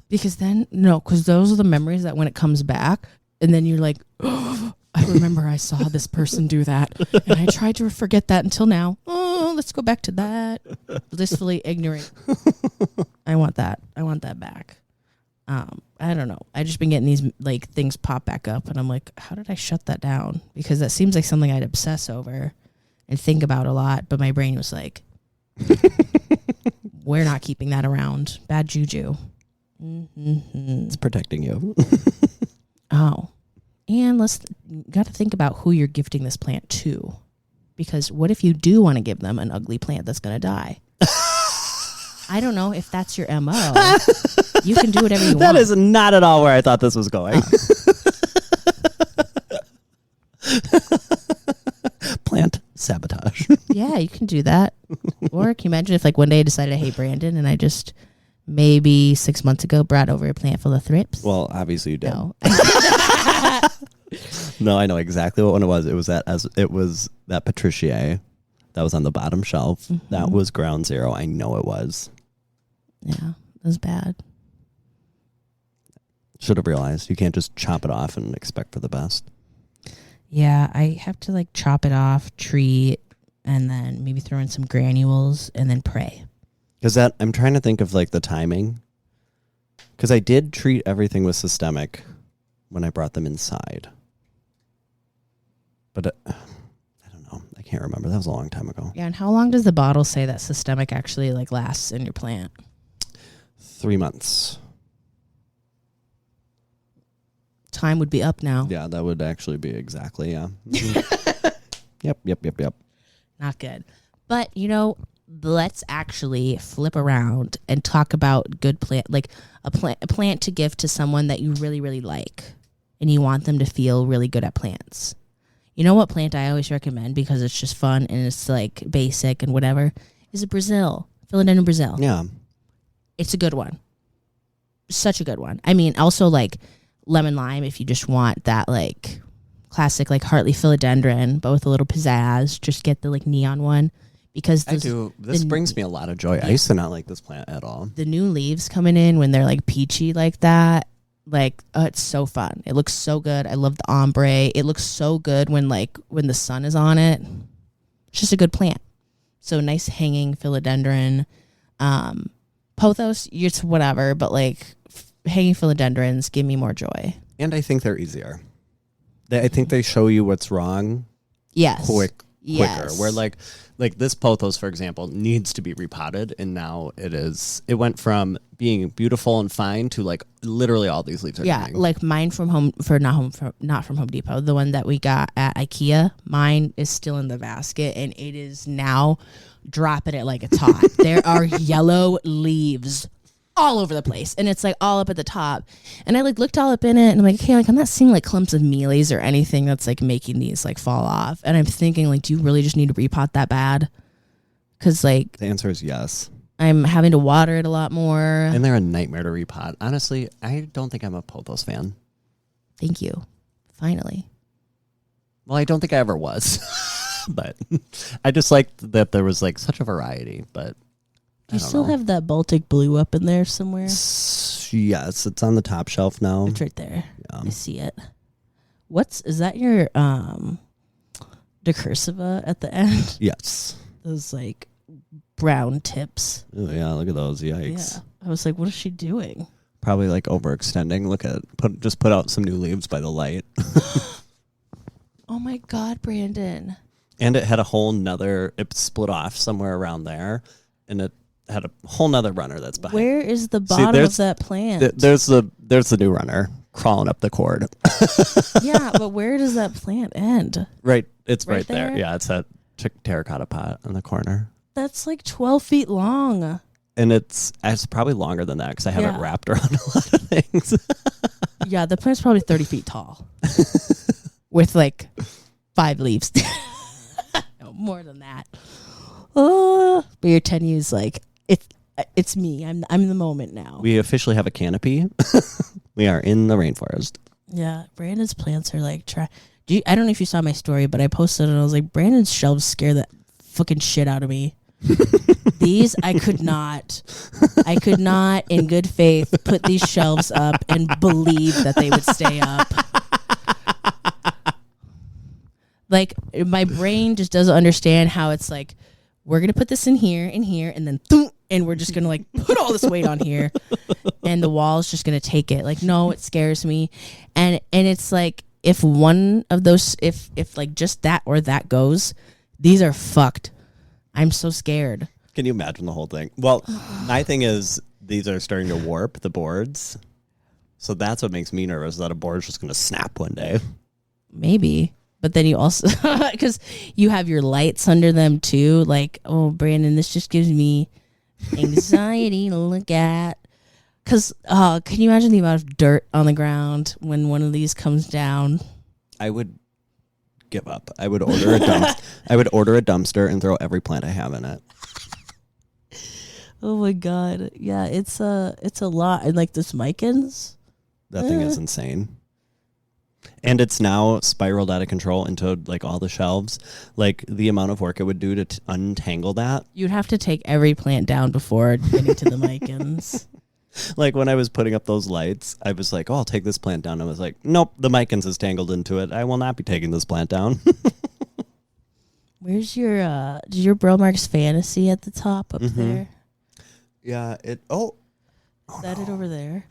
S1: Because those are the memories that when it comes back, and then you're like, oh, I remember I saw this person do that, and I tried to forget that until now. Oh, let's go back to that. Blissfully ignorant. I want that back. I don't know. I just been getting these like things pop back up, and I'm like, how did I shut that down? Because that seems like something I'd obsess over and think about a lot. But my brain was like, we're not keeping that around. Bad juju. Mm-hmm.
S2: It's protecting you.
S1: Oh, and got to think about who you're gifting this plant to, because what if you do want to give them an ugly plant that's going to die? I don't know if that's your MO. You can do whatever you want.
S2: That is not at all where I thought this was going. Plant sabotage.
S1: Yeah, you can do that. Or can you imagine if like one day I decided to hate Brandon, and I just maybe 6 months ago brought over a plant full of thrips?
S2: Well, obviously you did.
S1: No.
S2: No, I know exactly what one it was. It was that Patricier that was on the bottom shelf. Mm-hmm. That was ground zero. I know it was.
S1: Yeah, it was bad.
S2: Should have realized you can't just chop it off and expect for the best.
S1: Yeah, I have to like chop it off, treat, and then maybe throw in some granules and then pray.
S2: Because I'm trying to think of like the timing. Because I did treat everything with systemic when I brought them inside. But I don't know. I can't remember. That was a long time ago.
S1: Yeah, and how long does the bottle say that systemic actually like lasts in your plant?
S2: 3 months.
S1: Time would be up now.
S2: Yeah, that would actually be exactly, yeah. Yep.
S1: Not good. But, let's actually flip around and talk about good plant, like a plant to give to someone that you really, really like, and you want them to feel really good at plants. You know what plant I always recommend, because it's just fun and it's like basic and whatever, is a Brazil. Philodendron Brazil.
S2: Yeah.
S1: It's a good one. Such a good one. I mean, also like lemon lime, if you just want that like classic like Hartley philodendron, but with a little pizzazz. Just get the like neon one, because
S2: I do. This brings me a lot of joy. Yeah. I used to not like this plant at all.
S1: The new leaves coming in when they're like peachy like that, like it's so fun. It looks so good. I love the ombre. It looks so good when the sun is on it. It's just a good plant. So nice hanging philodendron. Pothos, it's whatever, but like hanging philodendrons give me more joy.
S2: And I think they're easier. I think they show you what's wrong.
S1: Yes.
S2: Quicker.
S1: Yes.
S2: Where like this pothos, for example, needs to be repotted, and now it went from being beautiful and fine to like literally all these leaves are dying.
S1: Like mine not from Home Depot, the one that we got at IKEA, mine is still in the basket, and it is now dropping it like it's hot. There are yellow leaves all over the place, and it's like all up at the top, and I like looked all up in it, and I'm like, okay, like I'm not seeing like clumps of mealies or anything that's like making these like fall off, and I'm thinking like, do you really just need to repot that bad? Because like
S2: the answer is yes.
S1: I'm having to water it a lot more,
S2: and they're a nightmare to repot. Honestly, I don't think I'm a pothos fan.
S1: Thank you. Finally.
S2: Well, I don't think I ever was. But I just liked that there was like such a variety. But
S1: do you still have that Baltic blue up in there somewhere?
S2: Yes, it's on the top shelf now.
S1: It's right there.
S2: Yeah.
S1: I see it. Is that your decursiva at the end?
S2: Yes.
S1: Those like brown tips.
S2: Oh, yeah, look at those. Yikes.
S1: Yeah. I was like, what is she doing?
S2: Probably like overextending. Look at just put out some new leaves by the light.
S1: Oh my God, Brandon.
S2: And it had a whole nother, it split off somewhere around there. And it had a whole nother runner that's behind.
S1: Where is the bottom of that plant?
S2: There's the new runner crawling up the cord.
S1: Yeah, but where does that plant end?
S2: Right. It's right
S1: there?
S2: there. Yeah, it's that terracotta pot in the corner.
S1: That's like 12 feet long.
S2: And it's probably longer than that because I have it wrapped around a lot of things.
S1: Yeah, the plant's probably 30 feet tall with like 5 leaves. No, more than that. Oh, but your tenue's like, it's me. I'm the moment now.
S2: We officially have a canopy. We are in the rainforest.
S1: Yeah, Brandon's plants are like, I don't know if you saw my story, but I posted it and I was like, Brandon's shelves scare the fucking shit out of me. These, I could not in good faith put these shelves up and believe that they would stay up. Like, my brain just doesn't understand how it's like, we're going to put this in here, and then thump, and we're just going to like put all this weight on here and the wall's just going to take it. Like, no, it scares me. And it's like, if one of those, if like just that or that goes, these are fucked. I'm so scared.
S2: Can you imagine the whole thing? Well, my thing is these are starting to warp the boards. So that's what makes me nervous, that a board's just going to snap one day.
S1: Maybe. But then you also, because you have your lights under them too. Like, oh, Brandon, this just gives me anxiety to look at. Because can you imagine the amount of dirt on the ground when one of these comes down?
S2: I would give up. I would order a dumpster and throw every plant I have in it.
S1: Oh my God. Yeah, it's a lot. And like this Micans.
S2: That thing is insane. And it's now spiraled out of control into like all the shelves. Like the amount of work it would do to untangle that.
S1: You'd have to take every plant down before getting to the Micans.
S2: Like when I was putting up those lights, I was like, oh, I'll take this plant down. I was like, nope, the Micans is tangled into it. I will not be taking this plant down.
S1: Where's your Bromark's Fantasy at the top up there?
S2: Yeah,
S1: is that it over there?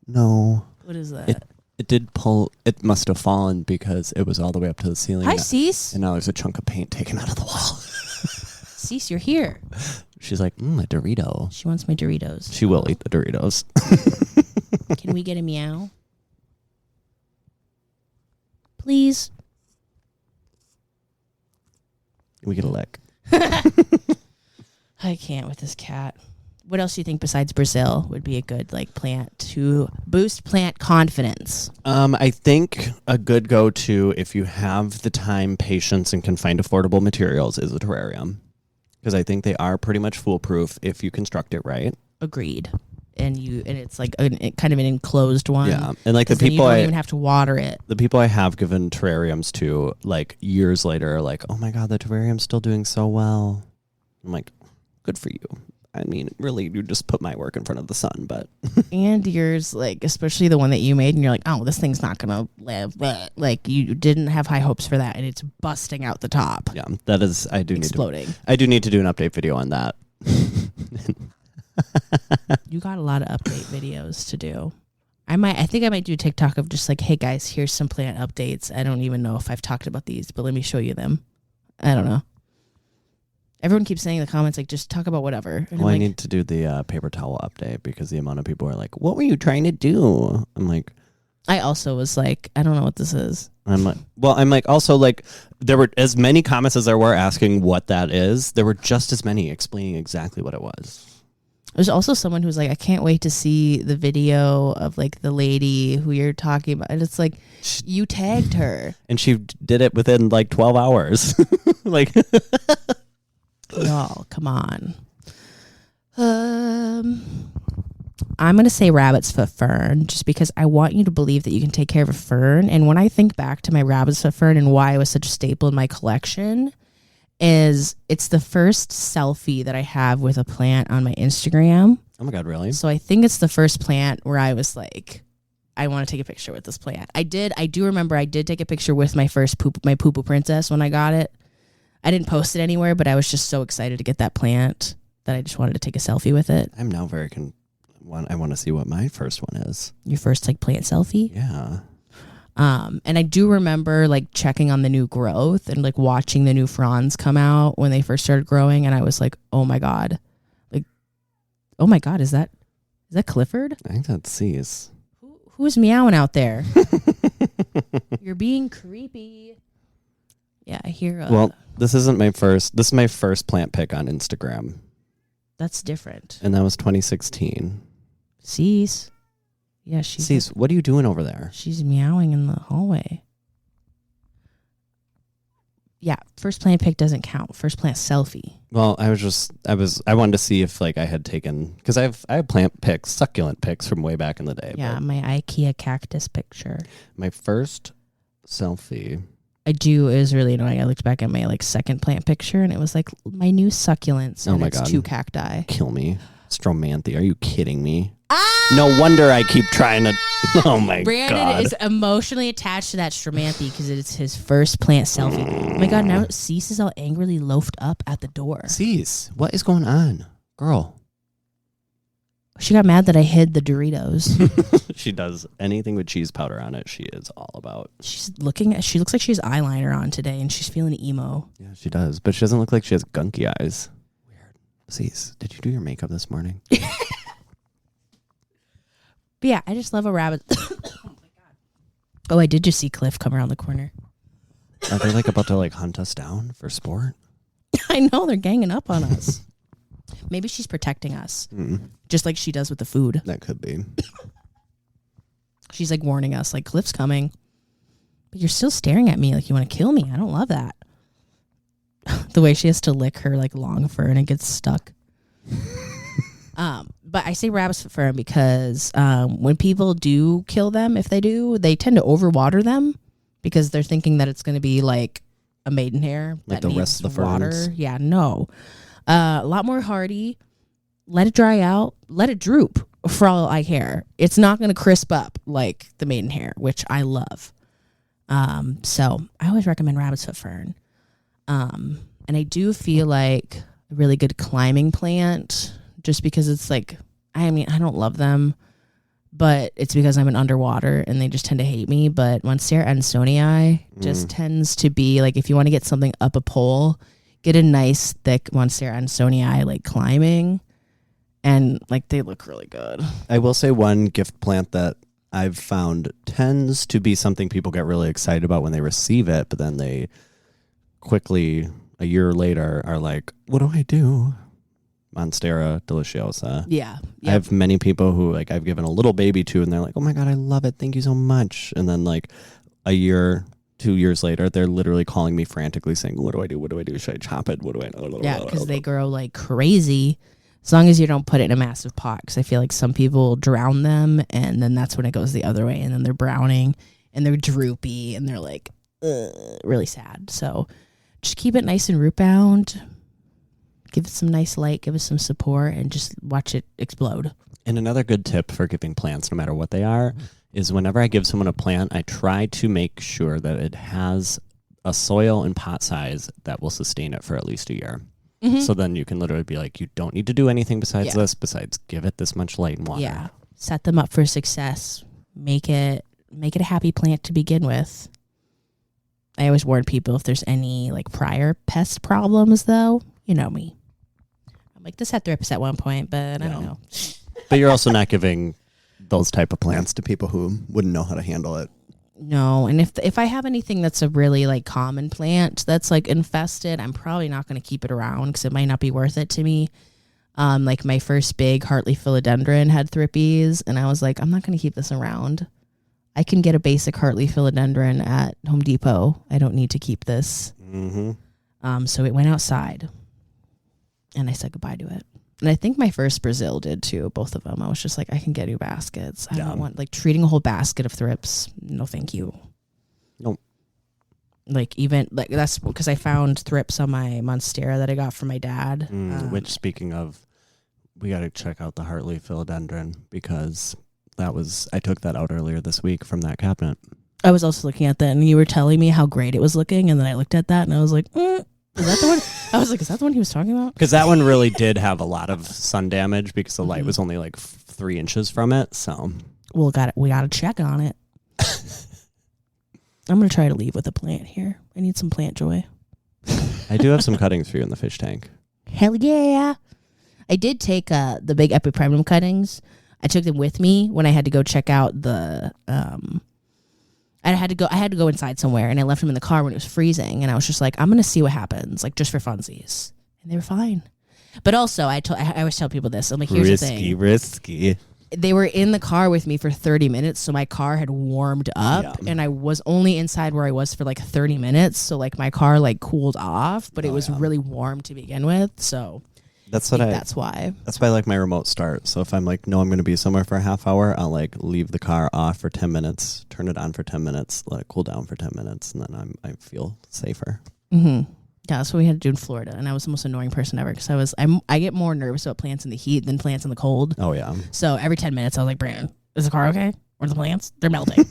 S2: No.
S1: What is that?
S2: It did pull. It must have fallen because it was all the way up to the ceiling.
S1: Hi, Cease.
S2: And now there's a chunk of paint taken out of the wall.
S1: Cease, you're here.
S2: She's like, a Dorito.
S1: She wants my Doritos.
S2: She will eat the Doritos.
S1: Can we get a meow? Please.
S2: We get a lick.
S1: I can't with this cat. What else do you think besides Brazil would be a good like plant to boost plant confidence?
S2: I think a good go-to if you have the time, patience, and can find affordable materials is a terrarium. Because I think they are pretty much foolproof if you construct it right.
S1: Agreed. And it's like kind of an enclosed one.
S2: Yeah, and like the people
S1: you don't even have to water it.
S2: The people I have given terrariums to, like years later, are like, oh my God, the terrarium's still doing so well. I'm like, good for you. I mean, really, you just put my work in front of the sun, but.
S1: And yours, like, especially the one that you made, and you're like, oh, this thing's not going to live. But, like, you didn't have high hopes for that, and it's busting out the top.
S2: Yeah, that is,
S1: exploding.
S2: I do need to do an update video on that.
S1: You got a lot of update videos to do. I think I might do a TikTok of just like, hey, guys, here's some plant updates. I don't even know if I've talked about these, but let me show you them. I don't know. Everyone keeps saying in the comments, like, just talk about whatever. And
S2: well, I need to do the paper towel update because the amount of people are like, what were you trying to do? I'm like.
S1: I also was like, I don't know what this is.
S2: I'm like, also, like, there were as many comments as there were asking what that is. There were just as many explaining exactly what it was.
S1: There's also someone who's like, I can't wait to see the video of, like, the lady who you're talking about. And it's like, you tagged her. And
S2: she did it within, like, 12 hours. Like.
S1: Y'all, come on. I'm going to say rabbit's foot fern just because I want you to believe that you can take care of a fern. And when I think back to my rabbit's foot fern and why it was such a staple in my collection is it's the first selfie that I have with a plant on my Instagram.
S2: Oh my God, really?
S1: So I think it's the first plant where I was like, I want to take a picture with this plant. I do remember I did take a picture with my first my poo-poo princess when I got it. I didn't post it anywhere, but I was just so excited to get that plant that I just wanted to take a selfie with it.
S2: I'm now I want to see what my first one is.
S1: Your first like plant selfie?
S2: Yeah.
S1: And I do remember like checking on the new growth and like watching the new fronds come out when they first started growing, and I was like, oh my god, is that Clifford?
S2: I think that's Cease.
S1: Who's meowing out there? You're being creepy. Yeah, I hear.
S2: Well, this isn't my first. This is my first plant pic on Instagram.
S1: That's different.
S2: And that was 2016.
S1: Cease. Yeah,
S2: Cease, what are you doing over there?
S1: She's meowing in the hallway. Yeah, first plant pic doesn't count. First plant selfie.
S2: Well, I wanted to see if like I had taken, because I have plant pics, succulent pics from way back in the day.
S1: Yeah, my IKEA cactus picture.
S2: My first selfie.
S1: It was really annoying. I looked back at my like second plant picture, and it was like my new succulents.
S2: Oh
S1: and
S2: my
S1: it's
S2: god,
S1: 2 cacti.
S2: Kill me, Stromanthe. Are you kidding me? No wonder I keep trying to. Oh my
S1: Brandon
S2: god.
S1: Brandon is emotionally attached to that Stromanthe because it's his first plant selfie. Oh my god, now Cease is all angrily loafed up at the door.
S2: Cease, what is going on, girl?
S1: She got mad that I hid the Doritos.
S2: She does anything with cheese powder on it. She is all about.
S1: She looks like she has eyeliner on today, and she's feeling emo.
S2: Yeah, she does, but she doesn't look like she has gunky eyes. Weird. Cease, did you do your makeup this morning?
S1: But yeah, I just love a rabbit. Oh my god. Oh, I did just see Cliff come around the corner.
S2: Are they like about to like hunt us down for sport?
S1: I know, they're ganging up on us. Maybe she's protecting us, just like she does with the food.
S2: That could be.
S1: She's like warning us, like Cliff's coming, but you're still staring at me like you want to kill me. I don't love that. The way she has to lick her like long fur and it gets stuck. But I say rabbit's foot fern because when people do kill them, if they do, they tend to overwater them because they're thinking that it's going to be like a maidenhair.
S2: Like
S1: that
S2: the rest of the
S1: water.
S2: ferns?
S1: Yeah, no. A lot more hardy. Let it dry out. Let it droop for all I care. It's not going to crisp up like the maidenhair, which I love. So I always recommend rabbit's foot fern. And I do feel like a really good climbing plant just because it's like, I mean, I don't love them, but it's because I'm an underwater and they just tend to hate me. But Monstera Ansonii just tends to be like, if you want to get something up a pole, get a nice thick Monstera Ansonii like climbing, and like they look really good.
S2: I will say one gift plant that I've found tends to be something people get really excited about when they receive it, but then they quickly, a year later, are like, what do I do? Monstera deliciosa.
S1: Yeah. Yep.
S2: I have many people who like I've given a little baby to, and they're like, oh my god, I love it. Thank you so much. And then like a year, 2 years later, they're literally calling me frantically saying, what do I do? What do I do? Should I chop it? What do I do?
S1: Yeah, because they grow like crazy. As long as you don't put it in a massive pot, because I feel like some people drown them, and then that's when it goes the other way, and then they're browning, and they're droopy, and they're like really sad. So just keep it nice and root bound. Give it some nice light, give it some support, and just watch it explode.
S2: And another good tip for giving plants, no matter what they are, is whenever I give someone a plant, I try to make sure that it has a soil and pot size that will sustain it for at least a year. Mm-hmm. So then you can literally be like, you don't need to do anything besides this, besides give it this much light and water.
S1: Yeah. Set them up for success. Make it a happy plant to begin with. I always warn people if there's any like prior pest problems, though, you know me. I'm like, this had thrips at one point, but I don't know.
S2: But you're also not giving those type of plants to people who wouldn't know how to handle it.
S1: No, and if I have anything that's a really like common plant that's like infested, I'm probably not going to keep it around because it might not be worth it to me. Like my first big Hartley philodendron had thrippies, and I was like, I'm not going to keep this around. I can get a basic Hartley philodendron at Home Depot. I don't need to keep this. Mm-hmm. So it went outside, and I said goodbye to it. And I think my first Brazil did too, both of them. I was just like, I can get new baskets. I don't want like treating a whole basket of thrips. No, thank you.
S2: Nope.
S1: Like even like that's because I found thrips on my Monstera that I got from my dad.
S2: Which, speaking of, we got to check out the Hartley philodendron because I took that out earlier this week from that cabinet.
S1: I was also looking at that, and you were telling me how great it was looking, and then I looked at that and I was like, Is that the one? I was like, is that the one he was talking about?
S2: Because that one really did have a lot of sun damage because the light was only like 3 inches from it. So,
S1: well, we got to check on it. I'm going to try to leave with a plant here. I need some plant joy.
S2: I do have some cuttings for you in the fish tank.
S1: Hell yeah. I did take the big epiprimum cuttings. I took them with me when I had to go check out the I had to go inside somewhere, and I left them in the car when it was freezing, and I was just like, I'm going to see what happens, like just for funsies. And they were fine. But also, I always tell people this. I'm like, here's the thing.
S2: Risky.
S1: They were in the car with me for 30 minutes, so my car had warmed up, and I was only inside where I was for like 30 minutes, so like my car like cooled off, but it was really warm to begin with, so that's why.
S2: That's why I like my remote start. So if I'm like, no, I'm going to be somewhere for a half hour, I'll like leave the car off for 10 minutes, turn it on for 10 minutes, let it cool down for 10 minutes, and then I feel safer.
S1: Mm-hmm. Yeah, that's what we had to do in Florida, and I was the most annoying person ever because I get more nervous about plants in the heat than plants in the cold.
S2: Oh yeah.
S1: So every 10 minutes, I was like, Brandon, is the car okay? Or the plants? They're melting.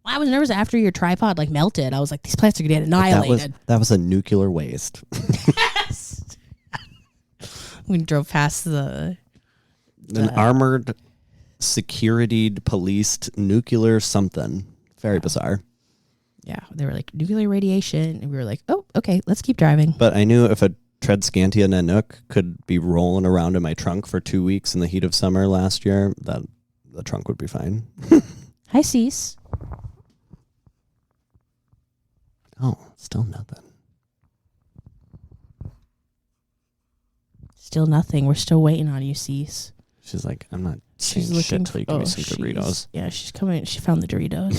S1: I was nervous after your tripod like melted. I was like, these plants are gonna get annihilated.
S2: That was a nuclear waste.
S1: Yes. We drove past an
S2: armored, security policed nuclear something. Very bizarre.
S1: Yeah, they were like, nuclear radiation. And we were like, oh, okay, let's keep driving.
S2: But I knew if a Tredscantia Nanook could be rolling around in my trunk for 2 weeks in the heat of summer last year, that the trunk would be fine.
S1: Hi, Cease.
S2: Oh, still nothing.
S1: Still nothing. We're still waiting on you, Cease.
S2: She's like, I'm not saying shit till you give me some Doritos.
S1: Yeah, she's coming. She found the Doritos.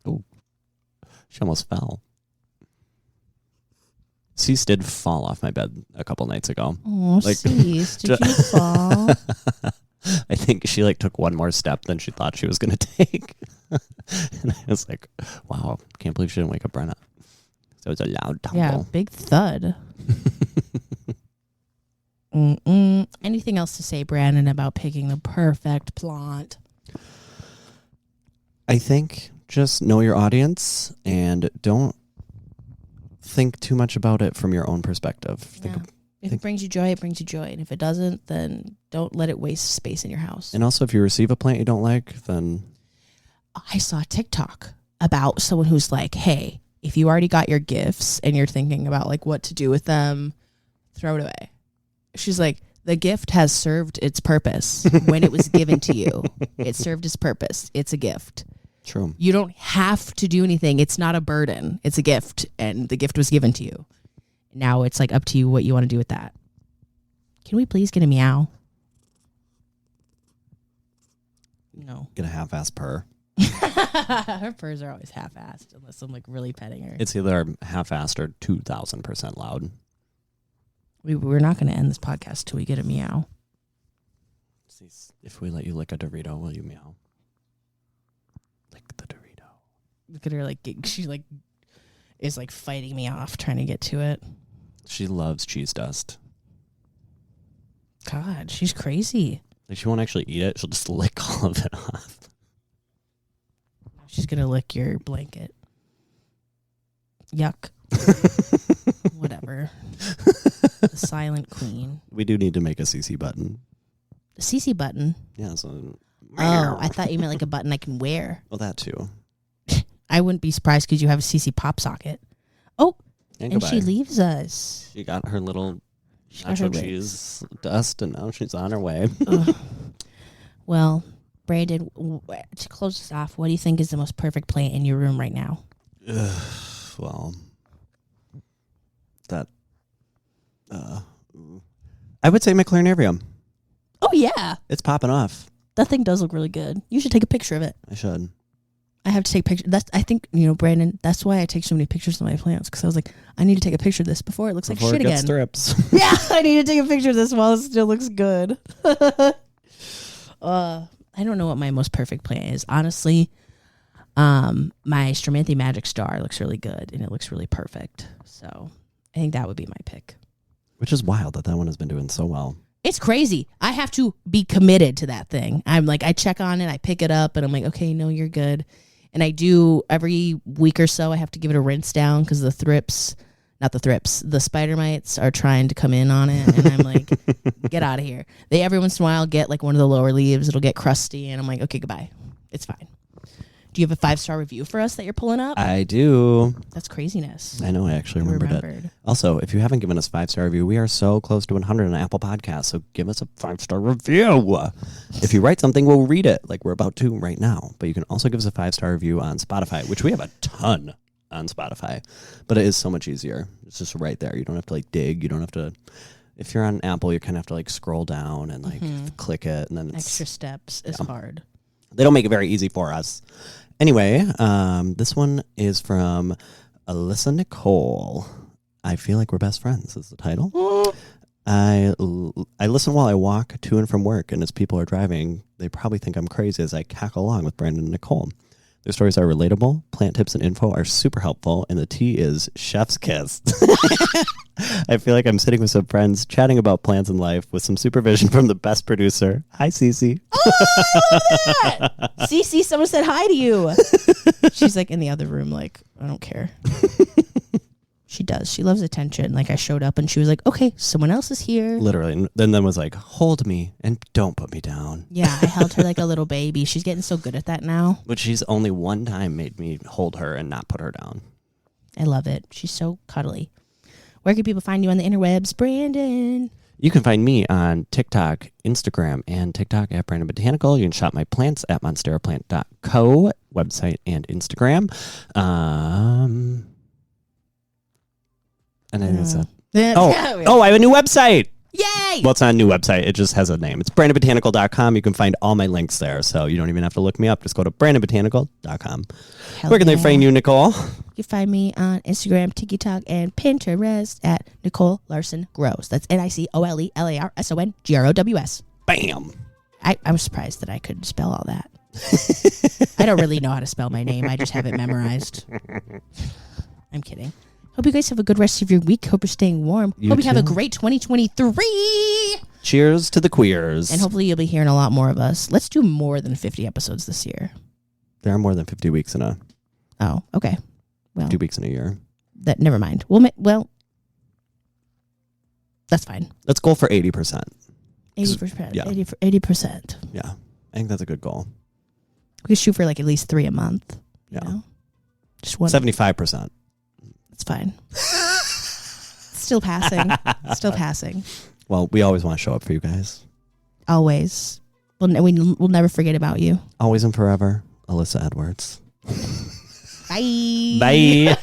S2: Oh, she almost fell. Cease did fall off my bed a couple nights ago.
S1: Oh, like, Cease, did you fall?
S2: I think she like took one more step than she thought she was going to take. And I was like, wow, can't believe she didn't wake up Brenna. So it was a loud tumble.
S1: Yeah, big thud. Anything else to say, Brandon, about picking the perfect plant?
S2: I think just know your audience and don't think too much about it from your own perspective.
S1: Yeah. If it brings you joy, it brings you joy. And if it doesn't, then don't let it waste space in your house.
S2: And also, if you receive a plant you don't like, then...
S1: I saw a TikTok about someone who's like, hey, if you already got your gifts and you're thinking about like what to do with them, throw it away. She's like, the gift has served its purpose when it was given to you. It served its purpose. It's a gift.
S2: True.
S1: You don't have to do anything. It's not a burden. It's a gift, and the gift was given to you. Now it's like up to you what you want to do with that. Can we please get a meow? No.
S2: Get a half-ass purr.
S1: Her purrs are always half-assed unless I'm like really petting her.
S2: It's either half-assed or 2,000% loud.
S1: We're not going to end this podcast till we get a meow.
S2: If we let you lick a Dorito, will you meow? Lick the Dorito.
S1: Look at her, like she like is like fighting me off, trying to get to it.
S2: She loves cheese dust.
S1: God, she's crazy.
S2: Like she won't actually eat it; she'll just lick all of it off.
S1: She's gonna lick your blanket. Yuck. Whatever. The silent queen.
S2: We do need to make a CC button.
S1: The CC button?
S2: Yeah. So.
S1: Oh, I thought you meant like a button I can wear.
S2: Well, that too.
S1: I wouldn't be surprised because you have a CC pop socket. Oh, and she leaves us.
S2: She got her little nacho cheese dust, and now she's on her way.
S1: Well, Brandon, to close this off, what do you think is the most perfect plant in your room right now?
S2: Well, that I would say my Clarnarium.
S1: Oh yeah,
S2: it's popping off.
S1: That thing does look really good. You should take a picture of it.
S2: I should.
S1: I have to take pictures. I think, Brandon, that's why I take so many pictures of my plants, because I was like, I need to take a picture of this before it looks like shit again.
S2: Strips.
S1: Yeah, I need to take a picture of this while it still looks good. I don't know what my most perfect plant is. Honestly, my Stramanthe Magic Star looks really good, and it looks really perfect. So I think that would be my pick.
S2: Which is wild that one has been doing so well.
S1: It's crazy. I have to be committed to that thing. I'm like, I check on it, I pick it up, and I'm like, okay, no, you're good. And I do every week or so, I have to give it a rinse down because the spider mites are trying to come in on it. And I'm like, get out of here. They every once in a while get like one of the lower leaves. It'll get crusty. And I'm like, okay, goodbye. It's fine. Do you have a 5-star review for us that you're pulling up?
S2: I do.
S1: That's craziness.
S2: I know. I actually remembered it. Also, if you haven't given us 5-star review, we are so close to 100 on Apple Podcasts. So give us a 5-star review. If you write something, we'll read it like we're about to right now. But you can also give us a 5-star review on Spotify, which we have a ton on Spotify. But it is so much easier. It's just right there. You don't have to like dig. You don't have to. If you're on Apple, you kind of have to like scroll down and like click it. And then it's,
S1: extra steps is hard.
S2: They don't make it very easy for us. Anyway, this one is from Alyssa Nicole. I feel like we're best friends is the title. I listen while I walk to and from work, and as people are driving, they probably think I'm crazy as I cackle along with Brandon and Nicole. Their stories are relatable, plant tips and info are super helpful, and the tea is chef's kiss. I feel like I'm sitting with some friends chatting about plants and life with some supervision from the best producer. Hi, Cece.
S1: Oh, I love that. Cece, someone said hi to you. She's like in the other room, like, I don't care. She does. She loves attention. Like I showed up and she was like, okay, someone else is here.
S2: Literally. And then was like, hold me and don't put me down.
S1: Yeah, I held her like a little baby. She's getting so good at that now.
S2: But she's only one time made me hold her and not put her down.
S1: I love it. She's so cuddly. Where can people find you on the interwebs, Brandon?
S2: You can find me on TikTok, Instagram, and TikTok at Brandon Botanical. You can shop my plants at monsteraplant.co, website and Instagram. And then it's I have a new website.
S1: Yay!
S2: Well, it's not a new website. It just has a name. It's brandonbotanical.com. You can find all my links there. So you don't even have to look me up. Just go to brandonbotanical.com. Where can they find you, Nicole?
S1: You can find me on Instagram, TikTok, and Pinterest at Nicole Larson Grows. That's NicoleLarsonGrows.
S2: Bam.
S1: I was surprised that I could spell all that. I don't really know how to spell my name. I just have it memorized. I'm kidding. Hope you guys have a good rest of your week. Hope you're staying warm. Hope you have a great 2023.
S2: Cheers to the queers.
S1: And hopefully you'll be hearing a lot more of us. Let's do more than 50 episodes this year.
S2: There are more than 50 weeks in a...
S1: Oh, okay. Well,
S2: 50 weeks in a year.
S1: Never mind. Well, that's fine.
S2: Let's go for 80%.
S1: 80%.
S2: Yeah.
S1: 80%.
S2: Yeah. I think that's a good goal.
S1: We could shoot for like at least 3 a month. You know? Just one.
S2: 75%.
S1: It's fine. Still passing. Still passing.
S2: Well, we always want to show up for you guys.
S1: Always. We'll never forget about you.
S2: Always and forever, Alyssa Edwards.
S1: Bye.
S2: Bye.